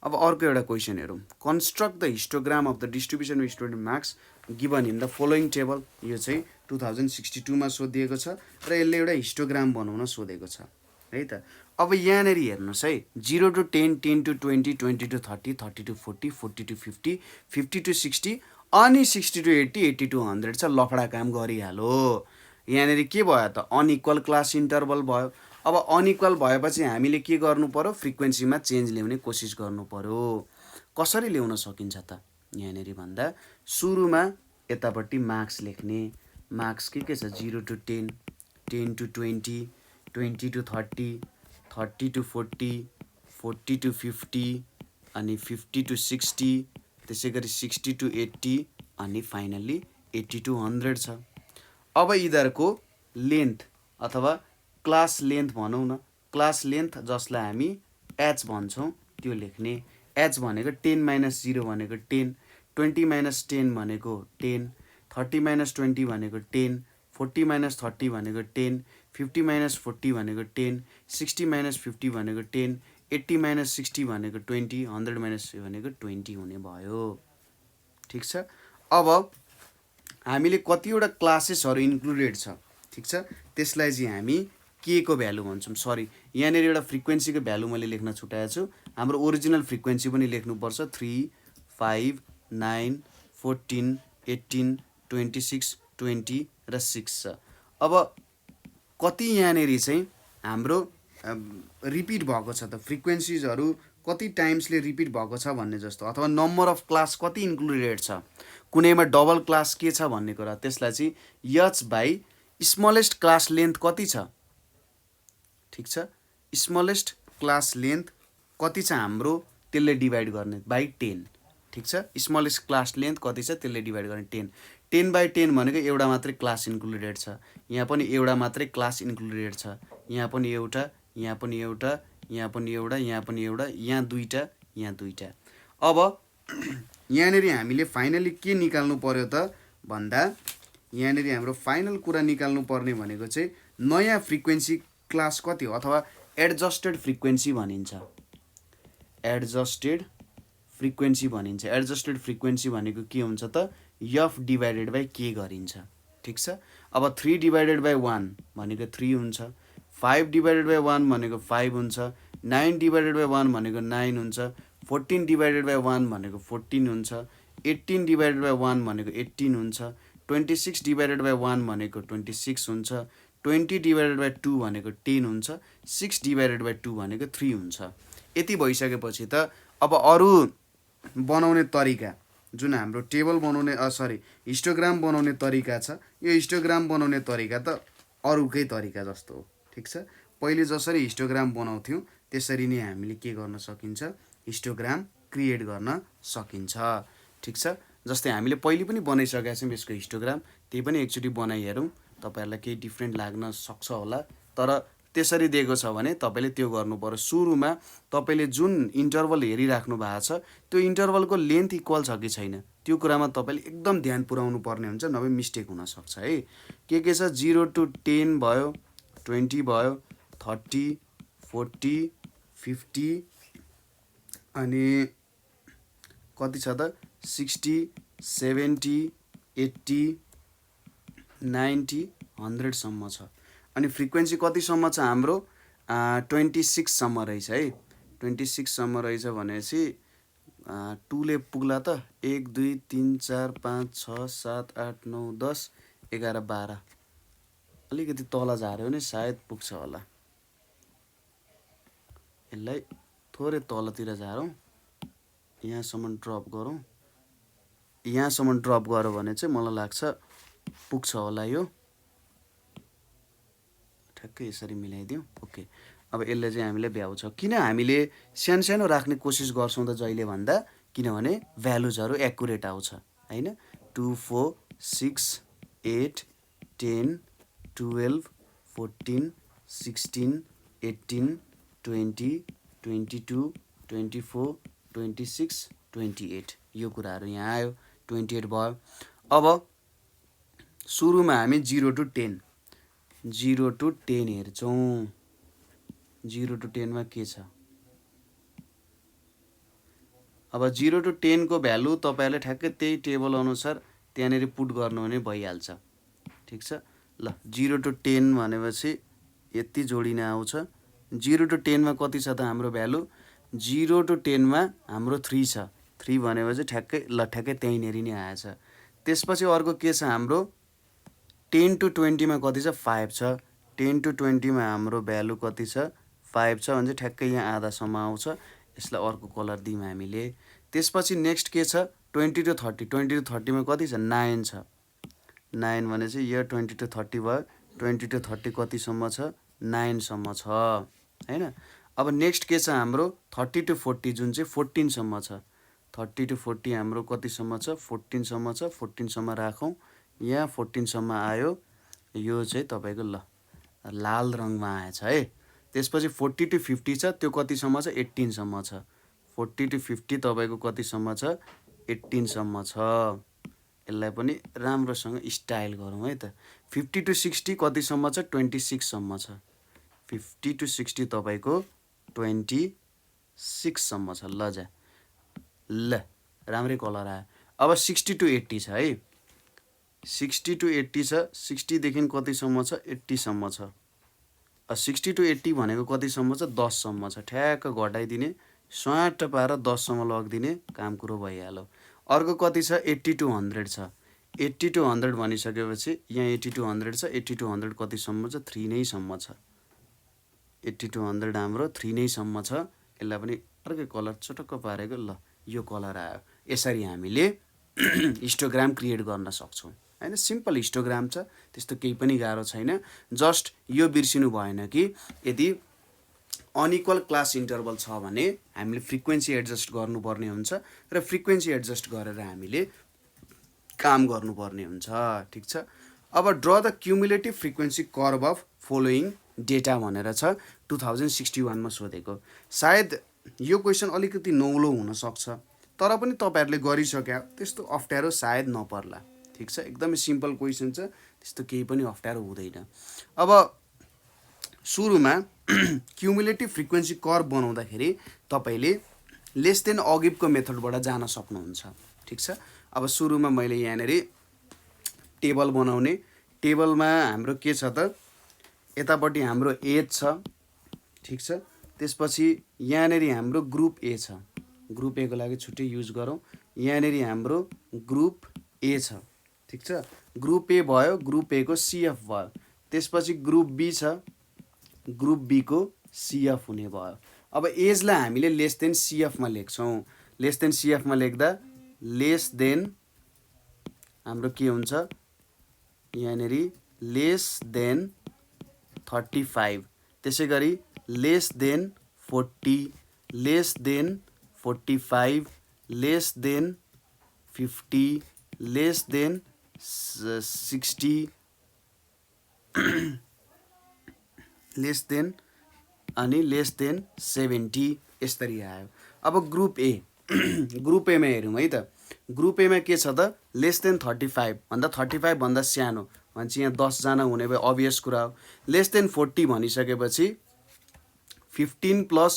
अब अर्को एउटा क्वेसन हेरौँ। Construct the histogram of the distribution of student marks given in the following table. यो चाहिँ 2062 मा सोधिएको छ र यसले एउटा हिस्टोग्राम बनाउन सोधेको छ है त। अब यहाँनेरि हेर्नुस् है 0 to 10, 10 to 20, 20 to 30, 30 to 40, 40 to 50, 50 to 60 अनि 60 to 80, 80 to 100 छ। लफडा काम गरिहालो। यहाँनेरि के भयो त अनइक्वल क्लास इन्टरभल भयो। अब अनइक्वल भएपछि हामीले के गर्नु पर्यो फ्रिक्वेन्सीमा चेन्ज ल्याउने कोसिस गर्नु पर्यो। कसरी ल्याउन सकिन्छ त यहाँनेरि भन्दा सुरुमा यतापट्टि मार्क्स लेख्ने। मार्क्स के छ 0 to 10, 10 to 20, 20 to 30, 30 to 40, 40 to 50 अनि 50 to 60, त्यसै गरी 60 to 80 अनि फाइनल्ली 80 to 100 छ। अब यिनीहरूको लेन्थ अथवा क्लास लेन्थ भनौँ न, क्लास लेन्थ जसलाई हामी एच भन्छौँ त्यो लेख्ने। एच भनेको 10 - 0 भनेको 10, 20 - 10 भनेको 10, 30 - 20 भनेको 10, 40 - 30 भनेको 10, 50 - 40 भनेको 10, 60 - 50 भनेको 10, 80 - 60 भनेको 20, 100 - भनेको 20 हुने भयो। ठिक छ। अब हामीले कतिवटा क्लासेसहरू इन्क्लुडेड छ, ठिक छ, त्यसलाई चाहिँ हामी के को भ्यालु भन्छौँ। सरी, यहाँनिर एउटा फ्रिक्वेन्सीको भ्यालु मैले लेख्न छुटाएको छु। हाम्रो ओरिजिनल फ्रिक्वेन्सी पनि लेख्नुपर्छ। 3, 5, 9, 14, 18, 26, 20 र 6 छ। अब कति यहाँनिर चाहिँ हाम्रो रिपिट भएको छ त, फ्रिक्वेन्सिजहरू कति टाइम्सले रिपिट भएको छ भन्ने जस्तो, अथवा नम्बर अफ क्लास कति इन्क्लुडेड छ, कुनैमा डबल क्लास के छ भन्ने कुरा, त्यसलाई चाहिँ H by smallest class length कति छ। ठिक छ, स्मलेस्ट क्लास लेन्थ कति छ हाम्रो, त्यसले डिभाइड गर्ने बाई 10। ठिक छ, स्मलेस्ट क्लास लेन्थ कति छ त्यसले डिभाइड गर्ने 10। 10/10 भनेको एउटा मात्रै क्लास इन्क्लुडेड छ, यहाँ पनि एउटा मात्रै क्लास इन्क्लुडेड छ, यहाँ पनि एउटा, यहाँ पनि एउटा, यहाँ पनि एउटा, यहाँ पनि एउटा, यहाँ दुईवटा, यहाँ दुईवटा। अब यहाँनिर हामीले फाइनली के निकाल्नु पर्यो त भन्दा, यहाँनिर हाम्रो फाइनल कुरा निकाल्नु पर्ने भनेको चाहिँ नयाँ फ्रिक्वेन्सी क्लास कति हो, अथवा एडजस्टेड फ्रिक्वेन्सी भनिन्छ। एडजस्टेड फ्रिक्वेन्सी भनिन्छ। एडजस्टेड फ्रिक्वेन्सी भनेको के हुन्छ त, एफ डिभाइडेड बाई के गरिन्छ। ठिक छ। अब 3 डिभाइडेड बाई 1 भनेको 3 हुन्छ, 5 डिभाइडेड बाई 1 भनेको 5 हुन्छ, 9 डिभाइडेड बाई 1 भनेको 9 हुन्छ, 14 डिभाइडेड बाई 1 भनेको 14 हुन्छ, 18 डिभाइडेड बाई 1 भनेको 18 हुन्छ, 26 डिभाइडेड बाई 1 भनेको 26 हुन्छ, 20 डिभाइडेड बाई 2 भनेको 10 हुन्छ, 6 डिभाइडेड बाई 2 भनेको 3 हुन्छ। यति भइसकेपछि त अब अरू बनाउने तरिका, जुन हाम्रो टेबल बनाउने हिस्टोग्राम बनाउने तरिका छ, यो हिस्टोग्राम बनाउने तरिका त अरूकै तरिका जस्तो हो। ठिक छ, पहिले जसरी हिस्टोग्राम बनाउँथ्यौँ त्यसरी नै हामीले के गर्न सकिन्छ, हिस्टोग्राम क्रिएट गर्न सकिन्छ। ठिक छ, जस्तै हामीले पहिले पनि बनाइसकेका छौँ यसको हिस्टोग्राम, त्यही पनि एकचोटि बनाइहेरौँ, तपाईँहरूलाई केही डिफ्रेन्ट लाग्न सक्छ होला, तर त्यसरी दिएको छ भने तपाईँले त्यो गर्नु पर्यो। सुरुमा तपाईँले जुन इन्टरभल हेरिराख्नु भएको छ त्यो इन्टरभलको लेन्थ इक्वल छ कि छैन, त्यो कुरामा तपाईँले एकदम ध्यान पुर्याउनु पर्ने हुन्छ, नभए मिस्टेक हुनसक्छ है। के छ, 0 to 10 भयो, 20 भयो, 30, 40, 50 अनि कति छ त, 60, 70, 80, 90, 100सम्म छ। अनि फ्रिक्वेन्सी कतिसम्म छ हाम्रो, 26सम्म रहेछ है। 26सम्म रहेछ भनेपछि 2 ले पुग्ला त, 1 2 3 4 5 6 7 8 9 10 11 12, अलिकति तल झार्यो भने सायद पुग्छ होला। यसलाई थोरै तलतिर झारौँ, यहाँसम्म ड्रप गरौँ, यहाँसम्म ड्रप गऱ्यो भने चाहिँ मलाई लाग्छ पुग्छ होला यो। ठ्याक्कै यसरी मिलाइदिउँ। ओके, अब यसले चाहिँ हामीले भ्याउँछ। किन हामीले सानो सानो राख्ने कोसिस गर्छौँ त जहिले भन्दा, किनभने भ्यालुजहरू एक्युरेट आउँछ होइन। 2 4 6 8 10 12 14 16 18 20 22 24 26 28 यो कुराहरू यहाँ आयो, 28 भयो। अब सुरुमा हामी 0 to 10 हेर्छौँ। 0 to 10 मा के छ, अब 0 to 10 को भ्यालु तपाईँहरूले ठ्याक्कै त्यही टेबल अनुसार त्यहाँनिर पुट गर्नु भने भइहाल्छ। ठिक छ, ल 0 to 10 भनेपछि यति जोडिन आउँछ। 0 to 10 मा कति छ त हाम्रो भ्यालु, 0 to 10 मा हाम्रो 3 छ। 3 भनेपछि ठ्याक्कै त्यहीँनिर नै आएछ। त्यसपछि अर्को के छ हाम्रो, 10 to 20 मा कति छ, 5 छ। 10 to 20 मा हाम्रो भ्यालु कति छ, 5 छ भने चाहिँ ठ्याक्कै यहाँ आधासम्म आउँछ। यसलाई अर्को कलर दिउँ हामीले। त्यसपछि नेक्स्ट के छ, 20 to 30, 20 to 30 मा कति छ 9 छ 9 भनेपछि यो 20 to 30 भयो 20 to 30 कतिसम्म छ 9 सम्म छ हैन। अब नेक्स्ट के छ हाम्रो 30 to 40 जुन चाहिँ 14 सम्म छ 30 to 40 हाम्रो कतिसम्म छ 14 सम्म छ 14 सम्म राखौँ यहाँ 14 सम्म आयो यो चाहिँ तपाईको ल लाल रङमा आएछ है। त्यसपछि 40 to 50 छ त्यो कतिसम्म छ 18 सम्म छ 40 to 50 तपाईको कतिसम्म छ 18 सम्म छ। यसलाई पनि राम्रोसँग स्टाइल गरौँ है त। 50 to 60 कतिसम्म छ 26 सम्म छ 50 to 60 तपाईको 26 सम्म छ ल जा ल राम्रै कलर आयो। अब 60 to 80 छ है 60 to 80 छ 60 देखि कतिसम्म छ 80 सम्म छ 60 to 80 भनेको कतिसम्म छ 10 सम्म छ ठ्याक्क घटाइदिने स्वाट पाएर 10 सम्म लगिदिने काम कुरो भइहाल्यो। अर्को कति छ 80 to 100 छ 80 to 100 भनिसकेपछि यहाँ 80 to 100 छ 80 to 100 कतिसम्म छ 3 नै सम्म छ 80 to 100 हाम्रो 3 नै सम्म छ। यसलाई पनि अर्कै कलर चटक्क पारेको ल यो कलर आयो। यसरी हामीले हिस्टोग्राम क्रिएट गर्न सक्छौँ हैन। सिम्पल हिस्टोग्राम छ त्यस्तो केही पनि गाह्रो छैन। जस्ट यो बिर्सिनु भएन कि यदि अनइक्वल क्लास इन्टरभल छ भने हामीले फ्रिक्वेन्सी एडजस्ट गर्नुपर्ने हुन्छ र फ्रिक्वेन्सी एडजस्ट गरेर हामीले काम गर्नुपर्ने हुन्छ ठीक छ। अब draw the cumulative frequency curve of following data भनेर छ 2061 मा सोधेको। सायद यो क्वेसन अलिकति नौलो हुन सक्छ तर पनि तपाईहरुले गरिसक्या त्यस्तो अप्ठ्यारो सायद नपर्ला ठीक छ। एकदमै सिम्पल क्वेसन छ त्यस्तो केही पनि अप्ठ्यारो हुँदैन। अब सुरुमा क्युमुलेटिभ फ्रिक्वेन्सी कर्भ बनाउँदाखेरि तपाईले लेस देन अगिबको मेथडबाट जान सक्नुहुन्छ ठीक छ। अब सुरुमा मैले यहाँनेरि टेबल बनाउने टेबलमा हाम्रो के छ त यतापट्टि हाम्रो एज छ ठीक छ। त्यसपछि यहाँनेरि हाम्रो ग्रुप ए छ ग्रुप ए को लागि छुट्टै युज गरौँ। यहाँनेरि हाम्रो ग्रुप ए छ ठीक छ। ग्रुप ए भयो ग्रुप ए को सीएफ भयो। त्यसपछि ग्रुप बी छ ग्रुप बी को सीएफ हुने भयो। अब एजलाई हामीले लेस देन सीएफ मा लेख्छौँ। लेस देन सीएफ मा लेख्दा लेस देन हाम्रो के हुन्छ यहाँनेरि लेस देन 35 त्यसै गरी less than 40 less than 45 less than 50 less than 60 less than अनि लेस देन 70 यसरी आयो। अब ग्रुप ए ग्रुप ए मा हेरौँ है त। ग्रुप ए मा के छ त लेस देन 35 भन्दा 35 भन्दा सानो भन्छ यहाँ 10 जना हुने भए अभियस कुरा हो। लेस देन 40 भनिसकेपछि 15 प्लस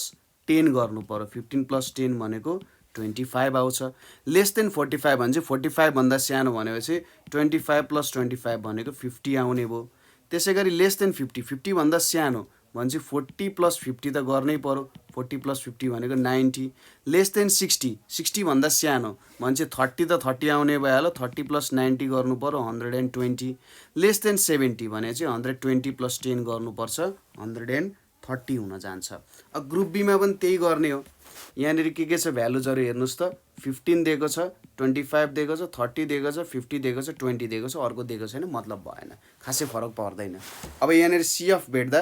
10 गर्नु पर्यो 15 प्लस 10 भनेको 25 आउँछ। लेस देन 45 भन्छ 45 भन्दा सानो भनेपछि 25 प्लस 25 भनेको 50 आउने भयो। त्यसै गरी लेस देन 50 50 भन्दा सानो भन्छ 40 प्लस 50 त गर्नै पर्यो 40 प्लस 50 भनेको 90। लेस देन 60 60 भन्दा सानो भन्छ 30 त 30 आउने भइहाल्यो 30 प्लस 90 गर्नु पर्यो 120। लेस देन 70 भने चाहिँ 120 प्लस 10 गर्नुपर्छ 130 हुन जान्छ। अब ग्रुप बी मा पनि त्यही गर्ने हो। यहाँनेरि के छ भ्यालुजहरु हेर्नुस् त 15 दिएको छ 25 दिएको छ 30 दिएको छ 50 दिएको छ 20 दिएको छ अर्को दिएको छैन मतलब भएन खासै फरक पर्दैन। अब यहाँनेरि सीएफ भेट्दा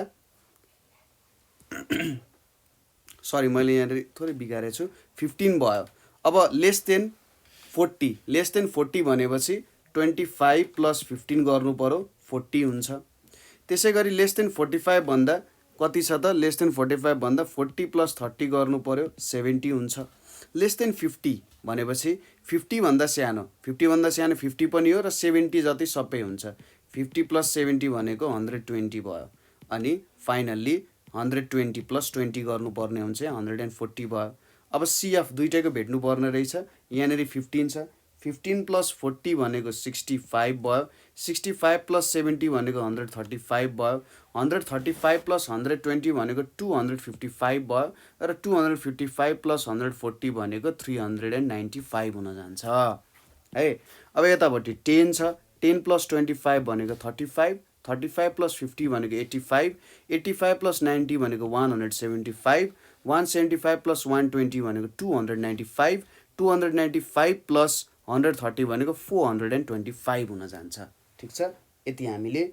सरी मैले यहाँनेरि थोरै बिगारे छु 15 भयो। अब लेस देन 40 भनेपछि 25 प्लस 15 गर्नु पर्यो 40 हुन्छ। त्यसै गरी लेस देन 45 भन्दा कति छ त लेस देन 45 भन्दा 40 प्लस 30 गर्नु पर्यो 70 हुन्छ। लेस देन 50 भनेपछि 50 भन्दा सानो 50 पनि हो र 70 जति सबै हुन्छ 50 प्लस 70 भनेको 120 भयो। अनि फाइनल्ली 120 प्लस 20 गर्नुपर्ने हुन्छ 140 भयो। अब सीएफ दुईटैको भेट्नु पर्ने रहेछ। यहाँनेरि 15 छ 15 प्लस 40 भनेको 65 भयो 65 प्लस 70 भनेको 135 भयो 135 प्लस 120 भनेको 255 भयो र 255 प्लस 140 भनेको 395 हुन जान्छ है। अब यतापट्टि 10 छ 10 प्लस 25 भनेको 35 35 प्लस 50 भनेको 85 85 प्लस 90 भनेको 175 175 प्लस 120 भनेको 295 295 प्लस 130 भनेको 425 हुन जान्छ। ठिक छ, यति हामीले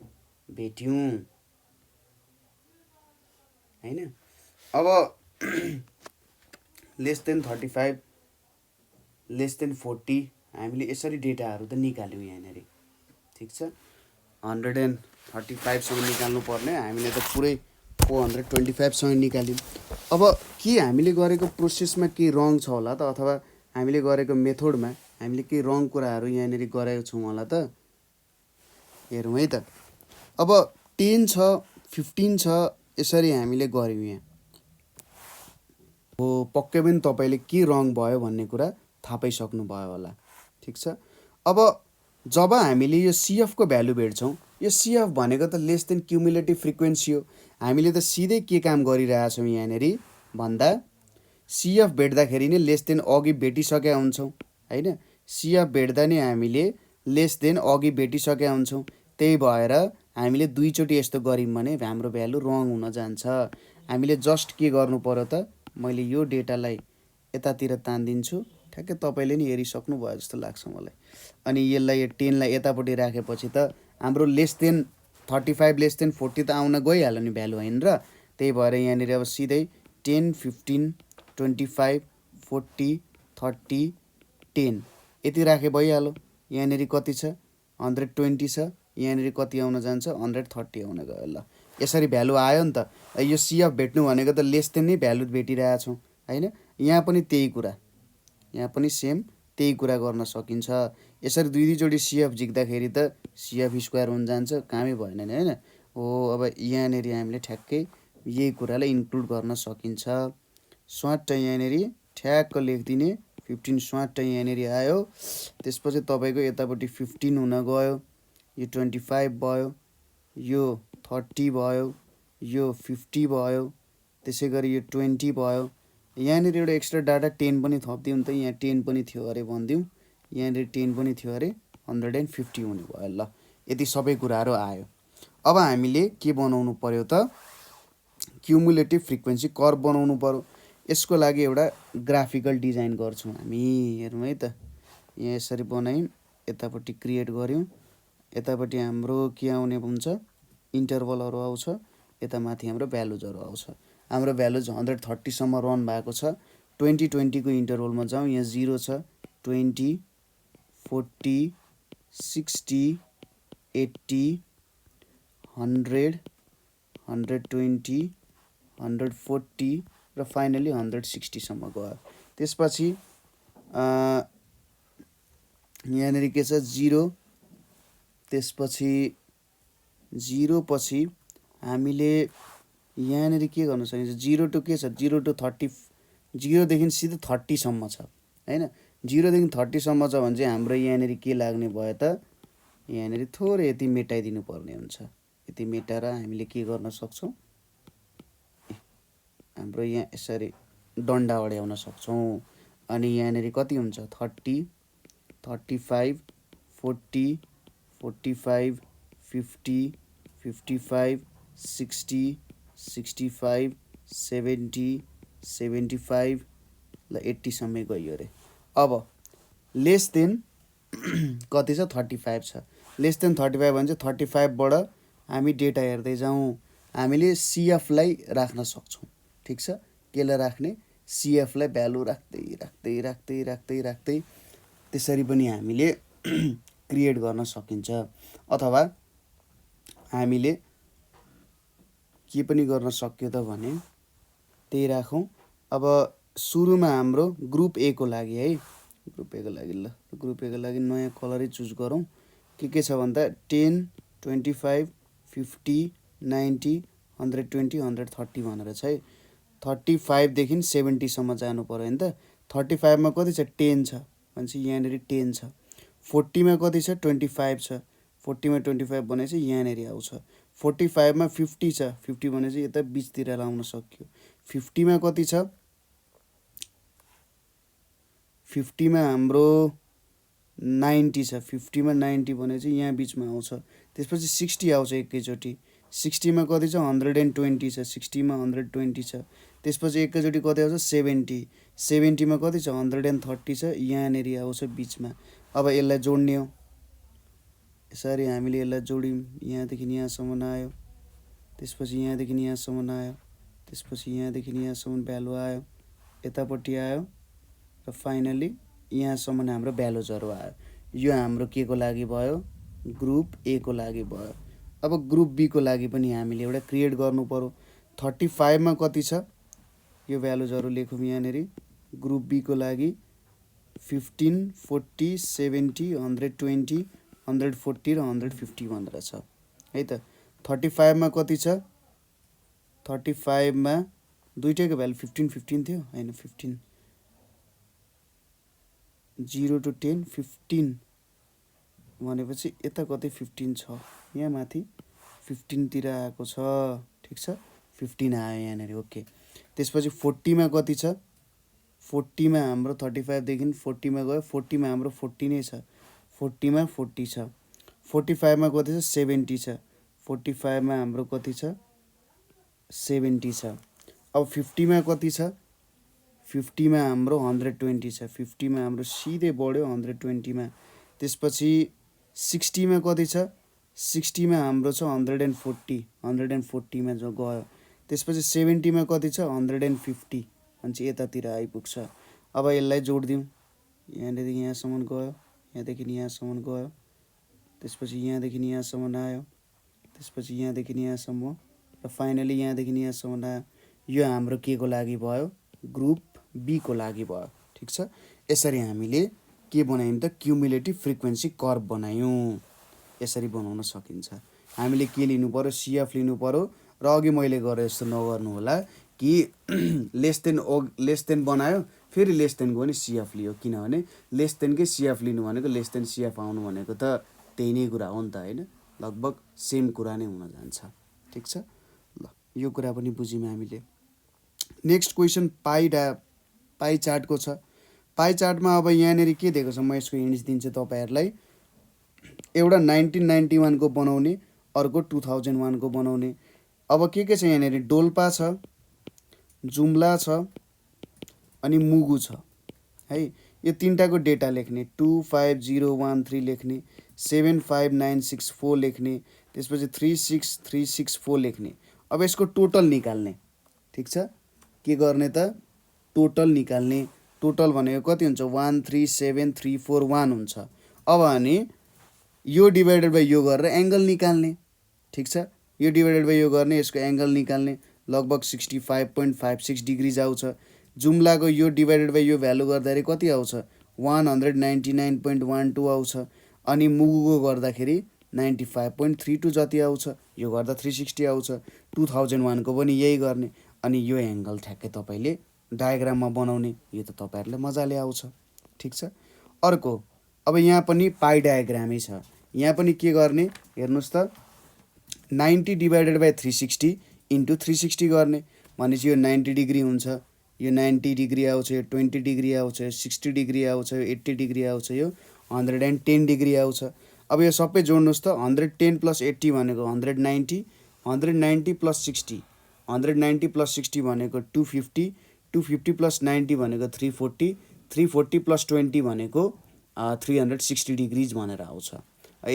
भेट्यौँ हैन। अब लेस देन 35 लेस देन 40 हामीले यसरी डेटाहरू त निकाल्यौँ यहाँनिर। ठिक छ, 135सँग निकाल्नु पर्ने, हामीले त पुरै 425सँग निकाल्यौँ। अब के हामीले गरेको प्रोसेसमा केही रङ छ होला त, अथवा हामीले गरेको मेथडमा हामीले केही रङ कुराहरू यहाँनिर गरेको छौँ होला त, हेरौँ है त। अब 10 छ 15 छ यसरी हामीले गऱ्यौँ यहाँ हो, पक्कै पनि तपाईँले के रङ भयो भन्ने कुरा थाहा पाइसक्नु भयो होला। ठिक छ, अब जब हामीले यो सिएफको भ्यालु भेट्छौँ, यो सिएफ भनेको त लेस देन क्युमुलेटिभ फ्रिक्वेन्सी हो। हामीले त सिधै के काम गरिरहेछौँ यहाँनिर भन्दा सिएफ भेट्दाखेरि नै लेस देन अघि भेटिसकेका हुन्छौँ हैन। सिएफ भेट्दा नै हामीले लेस देन अघि भेटिसकेका हुन्छौँ, त्यही भएर हामीले दुईचोटि यस्तो गऱ्यौँ भने हाम्रो भ्यालु रङ हुन जान्छ। हामीले जस्ट के गर्नु पर्यो त, मैले यो डेटालाई यतातिर तानिदिन्छु, ठ्याक्कै तपाईँले नि हेरिसक्नु भयो जस्तो लाग्छ मलाई। अनि यसलाई 10लाई यतापट्टि राखेपछि त हाम्रो लेस देन 35 लेस देन 40 त आउन गइहाल्यो नि भ्यालु हैन र, त्यही भएर यहाँनिर अब सिधै 10 15 25 40 30 10 यति राखे भइहाल्यो। यहाँनिर कति छ 120 छ, यहाँनिर कति आउन जान्छ 130 आउन गयो। ल यसरी भ्यालु आयो नि त। यो सिएफ भेट्नु भनेको त लेस देन नै भ्यालु भेटिरहेछौँ हैन। यहाँ पनि त्यही कुरा, यहाँ पनि सेम त्यही कुरा गर्न सकिन्छ। यसरी दुईचोटि सिएफ झिक्दाखेरि त सिएफ स्क्वायर हुन जान्छ, कामै भएन नि हैन। हो, अब यहाँनिर हामीले ठ्याक्कै यही कुरालाई इन्क्लुड गर्न सकिन्छ। स्वाट यहाँनिर ठ्याक्क लेखिदिने, 15 स्वाट यहाँनिर आयो। त्यसपछि तपाईँको यतापट्टि 15 हुन गयो, यो 25 भयो, यो 30 भयो, यो 50 भयो, त्यसै गरी यो 20 भयो। यहाँनिर एउटा एक्स्ट्रा डाटा 10 पनि थपिदिउँ त, यहाँ 10 पनि थियो अरे भनिदिउँ, यहाँनिर 10 पनि थियो अरे, 150 हुने भयो। ल यति सबै कुराहरू आयो। अब हामीले के बनाउनु पर्यो त, क्युमुलेटिभ फ्रिक्वेन्सी कर्भ बनाउनु पर्यो। यसको लागि एउटा ग्राफिकल डिजाइन गर्छौँ हामी, हेरौँ है त। यहाँ यसरी बनायौँ, यतापट्टि क्रिएट गऱ्यौँ, यतापट्टि हाम्रो के आउने हुन्छ इन्टरभलहरू आउँछ, यता माथि हाम्रो भ्यालुजहरू आउँछ। हाम्रो भ्यालुज 130 सम्म रन भएको छ। 2020 को इन्टरभलमा जाउँ, यहाँ 0 छ, 20 40 60 80 100 120 140 र फाइनली 160 सम्म गयो। त्यसपछि यहाँनिर के छ 0, त्यसपछि 0 पछि हामीले यहाँनिर के गर्न सकिन्छ, 0 टु के छ 0 टु 30, 0 देखि सिधै 30 सम्म छ हैन। 0 देखि 30 सम्म छ भने चाहिँ हाम्रो यहाँनिर के लाग्ने भयो त, यहाँनिर थोरै यति मेटाइदिनु पर्ने हुन्छ। यति मेटाएर हामीले के गर्न सक्छौँ, हाम्रो यहाँ यसरी डन्डा अड्याउन सक्छौँ। अनि यहाँनिर कति हुन्छ 30 35 40 45 50 55 60 65 70 75 ल 80 सम्मै गयो अरे। अब लेस देन कति छ 35 छ, लेस देन 35 भने चाहिँ 35बाट हामी डेटा हेर्दै जाउँ। हामीले सिएफलाई राख्न सक्छौँ। ठिक छ, केलाई राख्ने, सिएफलाई भ्यालु राख्दै राख्दै राख्दै राख्दै राख्दै त्यसरी पनि हामीले क्रिएट गर्न सकिन्छ। अथवा हामीले के पनि गर्न सक्यो त भने त्यही राखौँ। अब सुरुमा हाम्रो ग्रुप ए को लागि है, ग्रुप ए को लागि ल, ग्रुप ए को लागि नयाँ कलरै चुज गरौँ। के छ भन्दा 10 25 50 90 120 130 भनेर छ है। 35 देखि 70 सम्म जानु पर्यो नि त। 35 मा कति छ 10 छ भनेपछि यहाँनिर 10 छ। 40 मा कति छ 25 छ, 40 मा 25 भनेपछि यहाँनिर आउँछ। 45 मा 50 छ, 50 भनेपछि यता बिचतिर लाउन सक्यो। 50 मा कति छ, 50 मा हाम्रो 90 छ, 50 मा 90 भनेपछि यहाँ बिचमा आउँछ। त्यसपछि 60 आउँछ एकैचोटि, 60 मा कति छ 120 छ 60 मा 120 छ त्यसपछि एकैचोटि कति आउँछ 70 70 मा कति छ 130 छ यहाँनेरि आउँछ बिचमा अब यसलाई जोड्ने हो यसरी हामीले यसलाई जोड्यौँ यहाँदेखि यहाँसम्म आयो त्यसपछि यहाँदेखि यहाँसम्म आयो त्यसपछि यहाँदेखि यहाँसम्म भ्यालु आयो यतापट्टि आयो र फाइनली यहाँसम्म हाम्रो भ्यालुजहरू आयो यो हाम्रो के को लागि भयो ग्रुप ए को लागि भयो अब ग्रुप बी को लागि पनि हामीले एउटा क्रिएट गर्नु पर्यो 35 मा कति छ यो भ्यालुजहरू लेखौँ यहाँनेरि ग्रुप बी को लागि 15 40 70 120 140 र 150 भनेर छ है त 35 मा कति छ 35 मा दुईटैको भ्यालु 15 15 थियो हैन 15 0 to 10 15 भनेपछि यता कतै 15 छ यहाँ माथि 15 तिर आएको छ ठीक छ 15 आयो यहाँनेरि ओके त्यसपछि 40 मा कति छ 40 मा हाम्रो 35 देखि 40 मा गयो 40 मा हाम्रो 40 नै छ 40 मा 40 छ 45 मा कति छ 70 छ 45 मा हाम्रो कति छ 70 छ अब 50 मा कति छ 50 मा हाम्रो 120 छ 50 मा हाम्रो सिधै बढ्यो 120 मा त्यसपछि 60 मा कति छ 60 मा हाम्रो छ 140 मा जो गयो त्यसपछि 70 मा कति छ 150 अनि चाहिँ यतातिर आइपुग्छ अब यसलाई जोड्दिउँ यहाँदेखि यहाँसम्म गयो यहाँदेखि यहाँसम्म गयो त्यसपछि यहाँदेखि यहाँसम्म आयो त्यसपछि यहाँदेखि यहाँसम्म र फाइनली यहाँदेखि यहाँसम्म आयो यो हाम्रो के को लागि भयो ग्रुप बी को लागि भयो ठीक छ यसरी हामीले के बनायौँ त क्युमुलेटिभ फ्रिक्वेन्सी कर्भ बनायौँ यसरी बनाउन सकिन्छ हामीले के लिनु पर्यो सिएफ लिनु पर्यो र अघि मैले गरे जस्तो नगर्नु होला कि लेस देन बनायो फेरि लेस देनको पनि सिएफ लियो किनभने लेस देनकै सिएफ लिनु भनेको लेस देन सिएफ आउनु भनेको त त्यही नै कुरा हो नि त हैन लगभग सेम कुरा नै हुन जान्छ ठीक छ ल यो कुरा पनि बुझ्यौँ हामीले नेक्स्ट क्वेसन पाई चार्टको छ पाई चार्टमा अब यहाँनेरि के दिएको छ म यसको हिन्ट्स दिन्छु तपाईहरुलाई एउटा 1991 को बनाउने अर्को 2001 को बनाउने अब के छ यहाँनेरि डोल्पा छ जुम्ला छ अनि मुगु छ है यो तीनटाको डेटा लेख्ने 25013 लेख्ने 75964 लेख्ने त्यसपछि 36364 लेख्ने अब यसको टोटल निकाल्ने ठीक छ के गर्ने त टोटल निकाल्ने टोटल भनेको कति हुन्छ 137341 हुन्छ अब अनि यो डिभाइडेड बाइ यो गरेर एंगल निकाल्ने ठीक छ यो डिभाइडेड बाइ यो गर्ने यसको एंगल निकाल्ने लगभग 65.56 डिग्री आउँछ जुम्लाको यो डिभाइडेड बाइ यो भ्यालु गर्दाखेरि कति आउँछ 199.12 आउँछ अनि मुगुको गर्दाखेरि 95.32 जति आउँछ यो गर्दा 360 आउँछ 2001 को पनि यही गर्ने अनि यो एंगल ठ्याक्कै तपाईले डायग्राममा बनाउने यो त तपाईहरुले मजाले आउँछ ठीक छ अर्को अब यहाँ पनि पाई डायग्रामै छ यहाँ पनि के गर्ने हेर्नुस् त 90 डिभाइडेड बाइ 360 इन्टु 360 गर्ने भनेपछि यो 90 डिग्री हुन्छ यो 90 डिग्री आउँछ यो 20 डिग्री आउँछ यो 60 डिग्री आउँछ यो 80 डिग्री आउँछ यो 110 डिग्री आउँछ अब यो सबै जोड्नुस् त 110 + 80 भनेको 190 190 + 60 190 + 60 भनेको 250 250 + 90 भनेको 340 340 + 20 भनेको 360 डिग्रीज भनेर आउँछ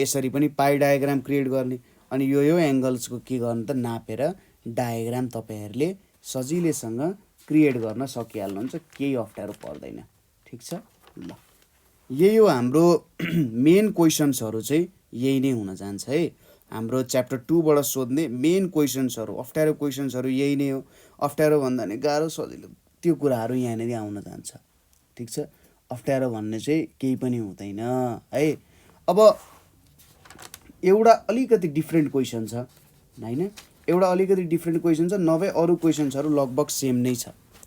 यसरी पनि पाई डायग्राम क्रिएट गर्ने अनि यो एंगल्सको के गर्ने त नापेर डायग्राम तपाईहरुले सजिलैसँग क्रिएट गर्न सकिहाल्नुहुन्छ केही अप्ठ्यारो पर्दैन ठीक छ ल यही हो हाम्रो मेन क्वेशन्सहरु चाहिँ यही नै हुन जान्छ है हाम्रो च्याप्टर 2 बाट सोध्ने मेन क्वेशन्सहरु अप्ठ्यारो क्वेशन्सहरु यही नै हो अप्ठ्यारो भन्दा नि गाह्रो सजिलो त्यो कुराहरु यहाँनेरि आउन जान्छ ठीक छ अप्ठ्यारो भन्ने चाहिँ केही पनि हुँदैन है अब एउटा अलिकति डिफरेन्ट क्वेशन छ हैन एउटा अलिकति डिफरेन्ट क्वेशन छ नभए अरु क्वेशन्सहरु लगभग सेम नै छ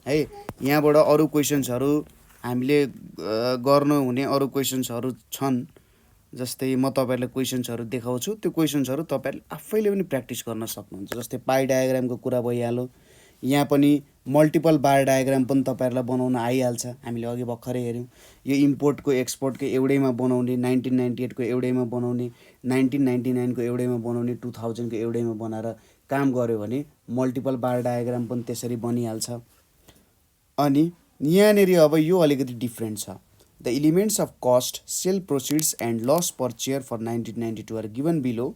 है यहाँबाट अरु क्वेशन्सहरु हामीले गर्नु हुने अरु क्वेशन्सहरु छन् जस्तै म तपाईहरुलाई क्वेशन्सहरु देखाउँछु त्यो क्वेशन्सहरु तपाईहरुले आफैले पनि प्र्याक्टिस गर्न सक्नुहुन्छ जस्तै पाई डायग्रामको कुरा भइहाल्यो यहाँ पनि मल्टिपल बार डायग्राम पनि तपाईहरुलाई बनाउन आइहाल्छ हामीले अघि भर्खरै हेर्यौं यो इम्पोर्टको एक्सपोर्टको एउटैमा बनाउने 1998 को एउटैमा बनाउने 1999 को एउटैमा बनाउने 2000 को एउटैमा बनाएर काम गर्यो भने मल्टिपल बार डायग्राम पनि त्यसरी बनिहाल्छ। अनि यहाँनिर अब यो अलिकति डिफ्रेन्ट छ। The elements of cost, sale proceeds and loss per share for 1992 are given below,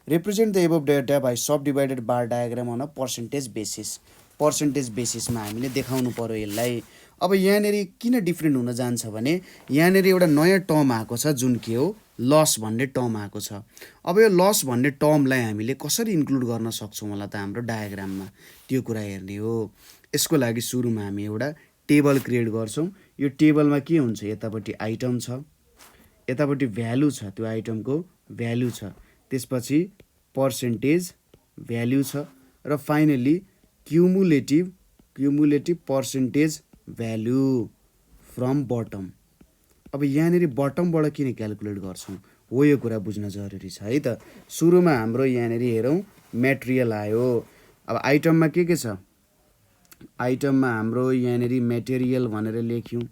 represent the above data by subdivided bar diagram on a percentage basis. Percentage बेसिसमा हामीले देखाउनु पर्यो यसलाई। अब यहाँनिर किन डिफ्रेन्ट हुन जान्छ भने यहाँनिर एउटा नयाँ टर्म आएको छ जुन के हो, लस भन्ने टर्म आएको छ। अब यो लस भन्ने टर्मलाई हामीले कसरी इन्क्लुड गर्न सक्छौँ होला त हाम्रो डायग्राममा, त्यो कुरा हेर्ने हो। यसको लागि सुरुमा हामी एउटा टेबल क्रिएट गर्छौँ। यो टेबलमा के हुन्छ, यतापट्टि आइटम छ, यतापट्टि भ्यालु छ, त्यो आइटमको भ्यालु छ, त्यसपछि पर्सेन्टेज भ्यालु छ, र finally cumulative percentage value from bottom. अब यहाँनिर बटमबाट किन क्यालकुलेट गर्छौँ हो, यो कुरा बुझ्न जरुरी छ है त। सुरुमा हाम्रो यहाँनिर हेरौँ मेटेरियल आयो। अब आइटममा के छ, आइटममा हाम्रो यहाँनिर मेटेरियल भनेर लेख्यौँ।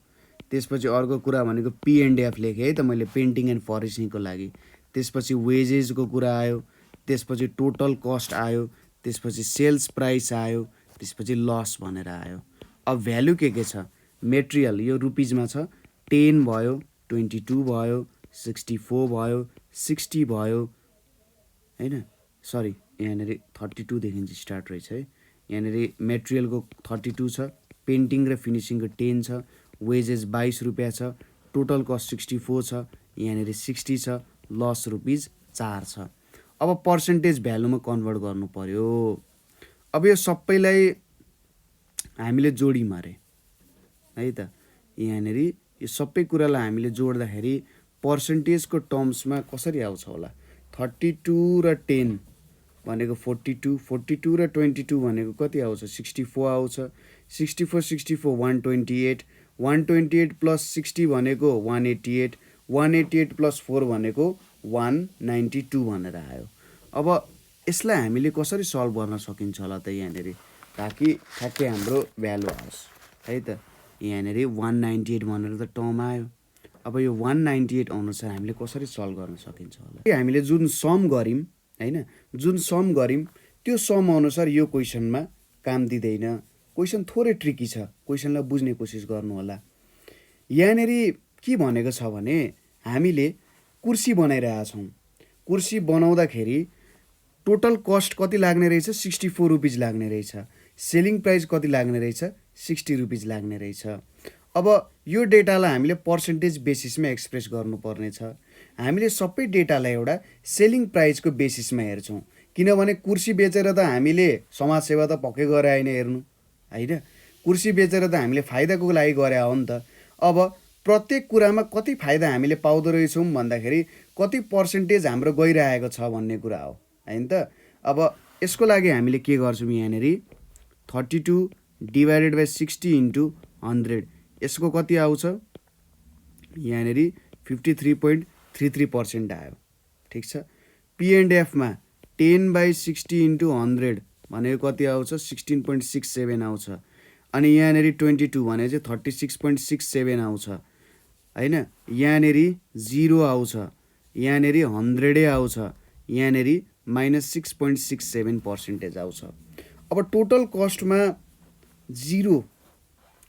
त्यसपछि अर्को कुरा भनेको P&F लेखेँ है त मैले, पेन्टिङ एन्ड फर्निसिङको लागि। त्यसपछि वेजेसको कुरा आयो, त्यसपछि टोटल कस्ट आयो, त्यसपछि सेल्स प्राइस आयो, त्यसपछि लस भनेर आयो। अब भ्यालु के छ, मेटेरियल यो रुपिजमा छ, 10 भयो, 22 भयो, 64 भयो, 60 भयो हैन, सरी यहाँनिर 32 देखि स्टार्ट रहेछ है। यहाँनिर मेटेरियलको 32 छ, पेन्टिङ र फिनिसिङको 10 छ, वेजेस 22 रुपियाँ छ, टोटल कस्ट 64 छ, यहाँनिर 60 छ, लस रुपिज 4 छ। अब पर्सेन्टेज भ्यालुमा कन्भर्ट गर्नु पर्यो। अब यो सबैलाई हामीले जोड्यौँ अरे है त। यहाँनिर यो सबै कुरालाई हामीले जोड्दाखेरि पर्सेन्टेजको टर्म्समा कसरी आउँछ होला, 32 र 10 भनेको 42, 42 र 22 भनेको कति आउँछ, 64 आउँछ, 64 64 128, 128 प्लस 60 भनेको 188, 188 प्लस 4 भनेको 192 भनेर आयो। अब यसलाई हामीले कसरी सल्भ गर्न सकिन्छ होला त यहाँनिर, ताकि ठ्याक्कै हाम्रो भ्यालु आओस् है त। यहाँनिर 198 भनेर त टर्म आयो। अब यो 198 अनुसार हामीले कसरी सल्भ गर्न सकिन्छ होला, हामीले जुन सम गऱ्यौँ हैन, जुन सम गऱ्यौँ त्यो सम अनुसार यो क्वेसनमा काम दिँदैन। क्वेसन थोरै ट्रिकी छ, क्वेसनलाई बुझ्ने कोसिस गर्नु होला। यहाँनिर के भनेको छ भने हामीले कुर्सी बनाइरहेका छौँ। कुर्सी बनाउँदाखेरि टोटल कस्ट कति लाग्ने रहेछ, 64 रुपिज लाग्ने रहेछ। सेलिङ प्राइस कति लाग्ने रहेछ, 60 रुपिज लाग्ने रहेछ। अब यो डेटालाई हामीले पर्सेन्टेज बेसिसमा एक्सप्रेस गर्नुपर्ने छ। हामीले सबै डेटालाई एउटा सेलिङ प्राइसको बेसिसमा हेर्छौँ, किनभने कुर्सी बेचेर त हामीले समाजसेवा त पक्कै गरे होइन हेर्नु होइन, कुर्सी बेचेर त हामीले फाइदाको लागि गरे हो नि त। अब प्रत्येक कुरामा कति फाइदा हामीले पाउँदो रहेछौँ भन्दाखेरि कति पर्सेन्टेज हाम्रो गइरहेको छ भन्ने कुरा हो हैन त। अब यसको लागि हामीले के गर्छौँ, यहाँनिर 32 डिभाइडेड बाई 60 इन्टु 100, यसको कति आउँछ, यहाँनिर 53.33% आयो। ठिक छ। P&Fमा 10/60 इन्टु 100 भनेको कति आउँछ, 16.67 आउँछ। अनि यहाँनिर 22 भने चाहिँ 36.67 आउँछ हैन। यहाँनिर 0 आउँछ, यहाँनिर 100 आउँछ, यहाँनिर -6.67% आउँछ। अब टोटल कस्टमा 0,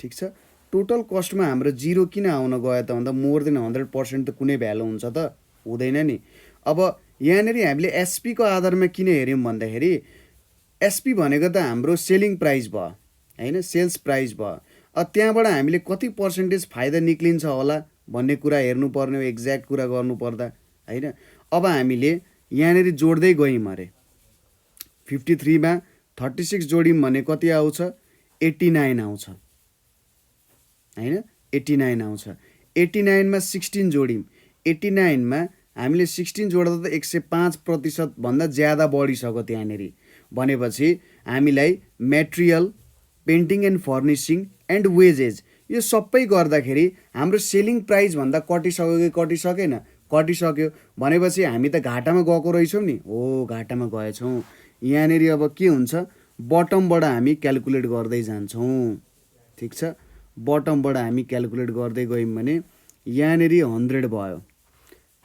ठिक छ। टोटल कस्टमा हाम्रो 0 किन आउन गयो त भन्दा मोर देन 100% त कुनै भ्यालु हुन्छ त हुँदैन नि। अब यहाँनिर हामीले एसपी को आधारमा किन हेऱ्यौँ भन्दाखेरि एसपी भनेको त हाम्रो सेलिङ प्राइस भयो हैन, सेल्स प्राइस भयो। अब त्यहाँबाट हामीले कति पर्सेन्टेज फाइदा निक्लिन्छ होला भन्ने कुरा हेर्नुपर्ने हो, एक्ज्याक्ट कुरा गर्नुपर्दा हैन। अब हामीले यहाँनिर जोड्दै गयौँ अरे, 53 मा 36 जोड्यौँ भने कति आउँछ, 89 आउँछ हैन, 89 आउँछ। 89 मा 16 जोड्यौँ, 89 मा हामीले 16 जोड्दा त 105% भन्दा ज्यादा बढिसक्यो त्यहाँनिर। भनेपछि हामीलाई material, painting and furnishing and wages यो सबै गर्दाखेरि हाम्रो सेलिङ प्राइस भन्दा कटिसक्यो कि कटिसकेन, कटिसक्यो। भनेपछि हामी त घाटामा गएको रहेछौँ नि, हो घाटामा गएछौँ। यहाँनिर अब के हुन्छ, बटमबाट हामी क्यालकुलेट गर्दै जान्छौँ। ठिक छ। बटमबाट हामी क्यालकुलेट गर्दै गयौँ भने यहाँनिर 100 भयो,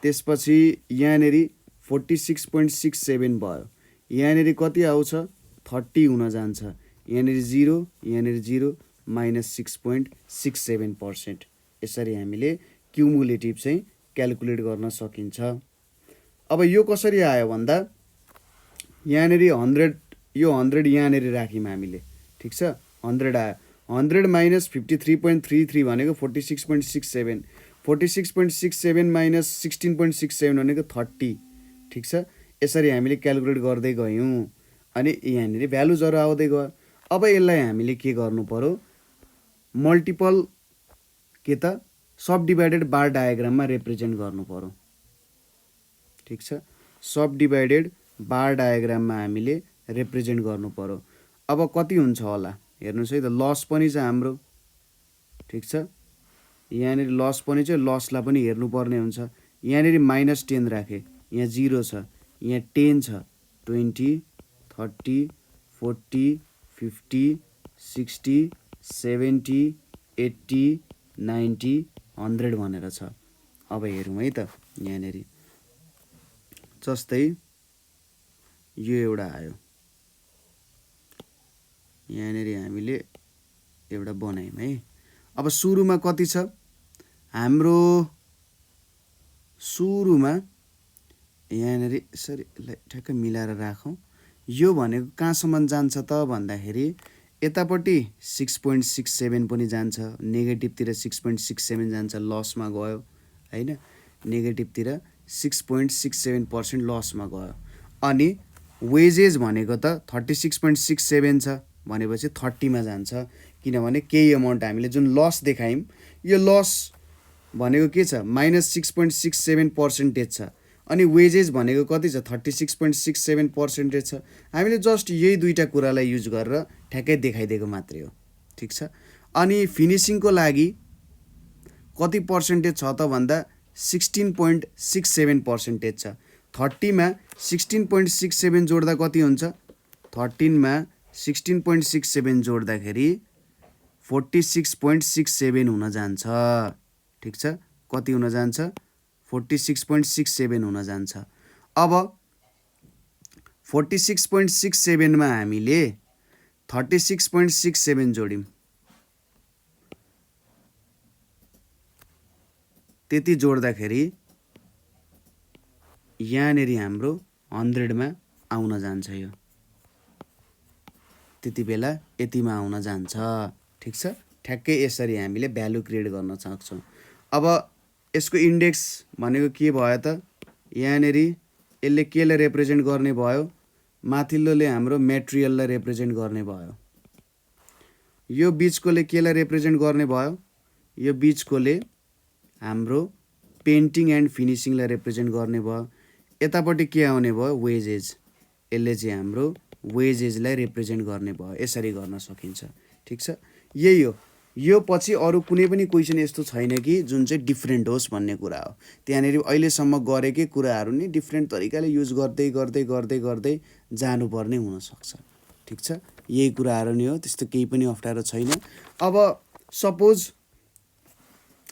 त्यसपछि यहाँनिर 46.67 भयो, यहाँनिर कति आउँछ 30 हुन जान्छ, यहाँनिर 0 यहाँनिर 0 माइनस 6.67%। यसरी हामीले क्युमुलेटिभ चाहिँ क्यालकुलेट गर्न सकिन्छ। अब यो कसरी आयो भन्दा यहाँनिर 100 यो 100 यहाँनिर राख्यौँ हामीले, ठिक छ, 100 आयो, 100 माइनस 53.33 भनेको 46.67, 46.67 माइनस 16.67 भनेको 30, ठिक छ। यसरी हामीले क्यालकुलेट गर्दै गयौँ अनि यहाँनिर भ्यालुजहरू आउँदै गयो। अब यसलाई हामीले के गर्नु पर्यो, मल्टिपल के त सब डिभाइडेड बार डायग्राममा रिप्रेजेन्ट गर्नु पर्यो, ठिक छ। सब डिभाइडेड बार डायग्राममा हामीले रिप्रेजेन्ट गर्नु पर्यो। अब कति हुन्छ होला हेर्नुहोस् है त, लस पनि छ हाम्रो, ठिक छ। यहाँनिर लस पनि छ, लसलाई पनि हेर्नुपर्ने हुन्छ। यहाँनिर -10 राखेँ, यहाँ 0 छ, यहाँ 10 छ, 20 30 40 50 60 70 80 90 100 भनेर छ। अब हेरौँ है त, यहाँनिर जस्तै यो एउटा आयो, यहाँनिर हामीले एउटा बनायौँ है। अब सुरुमा कति छ हाम्रो, सुरुमा यहाँनिर यसरी ठ्याक्कै मिलाएर राखौँ। यो भनेको कहाँसम्म जान्छ त भन्दाखेरि यतापट्टि 6.67 पनि जान्छ, नेगेटिभतिर 6.67 जान्छ, लसमा गयो होइन, नेगेटिभतिर 6.67% लसमा गयो। अनि वेजेस भनेको त 36.67 छ भनेपछि 30 मा जान्छ, किनभने केही अमाउन्ट हामीले जुन लस देखायौँ यो लस भनेको के छ -6.67% छ, अनि वेजेस भनेको कति छ 36.67% छ। हामीले जस्ट यही दुईवटा कुरालाई युज गरेर ठ्याक्कै देखाइदिएको मात्रै हो, ठिक छ। अनि फिनिसिङको लागि कति पर्सेन्टेज छ त भन्दा 16.67% छ। 30 मा 16.67 जोड्दा कति हुन्छ, 13 मा 16.67 जोड्दाखेरि 46.67 हुन जान्छ, ठिक छ। कति हुन जान्छ 46.67 हुन जान्छ। अब 46.67 मा हामीले 36.67 जोड्यौँ, त्यति जोड्दाखेरि यहाँनिर हाम्रो 100 मा आउन जान्छ, यो त्यति बेला यतिमा आउन जान्छ, ठिक छ। ठ्याक्कै यसरी हामीले भ्यालु क्रिएट गर्न सक्छौँ। अब यसको इन्डेक्स भनेको के भयो त, यहाँनिर यसले केलाई रिप्रेजेन्ट गर्ने भयो, माथिल्लोले हाम्रो मेटेरियललाई रिप्रेजेन्ट गर्ने भयो, यो बिचकोले केलाई रिप्रेजेन्ट गर्ने भयो, यो बिचकोले हाम्रो पेन्टिङ एन्ड फिनिसिङलाई रिप्रेजेन्ट गर्ने भयो। यतापट्टि के आउने भयो, वेजेज, यसले चाहिँ हाम्रो वेजेसलाई रिप्रेजेन्ट गर्ने भयो। यसरी गर्न सकिन्छ, ठिक छ। यही हो, यो पछि अरू कुनै पनि क्वेसन यस्तो छैन कि जुन चाहिँ डिफ्रेन्ट होस् भन्ने कुरा हो। त्यहाँनिर अहिलेसम्म गरेकै कुराहरू नै डिफ्रेन्ट तरिकाले युज गर्दै गर्दै गर्दै गर्दै जानुपर्ने हुनसक्छ, ठिक छ। यही कुराहरू नै हो, त्यस्तो केही पनि अप्ठ्यारो छैन। अब सपोज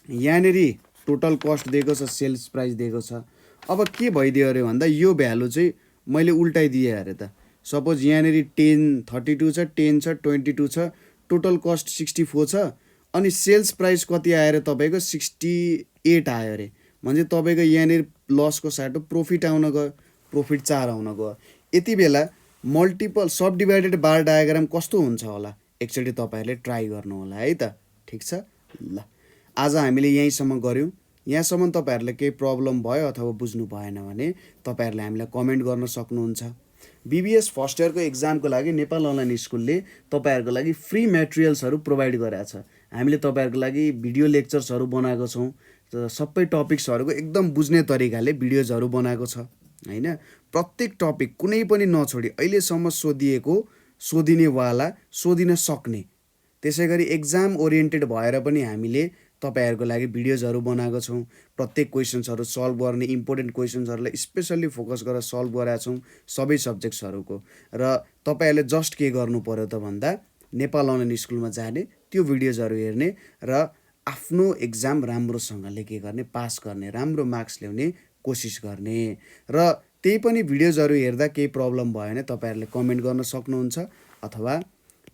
यहाँनिर टोटल कस्ट दिएको छ, सेल्स प्राइस दिएको छ। अब के भइदियो अरे भन्दा यो भ्यालु चाहिँ मैले उल्टाइदिएँ अरे त। सपोज यहाँनिर 32 छ, 10 छ, 22 छ, टोटल कस्ट 64 छ, अनि सेल्स प्राइस कति आयो अरे तपाईँको 68 आयो अरे, भने तपाईँको यहाँनिर लसको साटो प्रफिट आउन गयो, प्रफिट 4 आउन गयो। यति बेला मल्टिपल सब डिभाइडेड बार डायग्राम कस्तो हुन्छ होला एकचोटि तपाईँहरूले ट्राई गर्नु होला है त, ठिक छ। ल आज हामीले यहीँसम्म गऱ्यौँ। यहाँसम्म तपाईँहरूलाई केही प्रब्लम भयो अथवा बुझ्नु भएन भने तपाईँहरूले हामीलाई कमेन्ट गर्न सक्नुहुन्छ। बीबीएस फर्स्ट इयरको एक्जामको लागि नेपाल अनलाइन स्कुलले तपाईँहरूको लागि फ्री मेटेरियल्सहरू प्रोभाइड गरेको छ। हामीले तपाईँहरूको लागि भिडियो लेक्चर्सहरू बनाएको छौँ, सबै टपिक्सहरूको एकदम बुझ्ने तरिकाले भिडियोजहरू बनाएको छ होइन। प्रत्येक टपिक कुनै पनि नछोडी अहिलेसम्म सोधिएको, सोधिनेवाला, सोधिन सक्ने, त्यसै गरी एक्जाम ओरिएन्टेड भएर पनि हामीले तपाईँहरूको लागि भिडियोजहरू बनाएको छौँ। प्रत्येक क्वेसन्सहरू सल्भ गर्ने, इम्पोर्टेन्ट क्वेसन्सहरूलाई स्पेसल्ली फोकस गरेर सल्भ गरेका छौँ सबै सब्जेक्ट्सहरूको। र तपाईँहरूले जस्ट के गर्नु पर्यो त भन्दा नेपाल अनलाइन स्कुलमा जाने, त्यो भिडियोजहरू हेर्ने र आफ्नो एक्जाम राम्रोसँगले के गर्ने, पास गर्ने, राम्रो मार्क्स ल्याउने कोसिस गर्ने। र त्यही पनि भिडियोजहरू हेर्दा केही प्रब्लम भयो भने तपाईँहरूले कमेन्ट गर्न सक्नुहुन्छ अथवा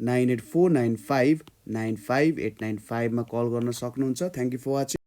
9849595895 मा कल गर्न सक्नुहुन्छ। Thank you for watching.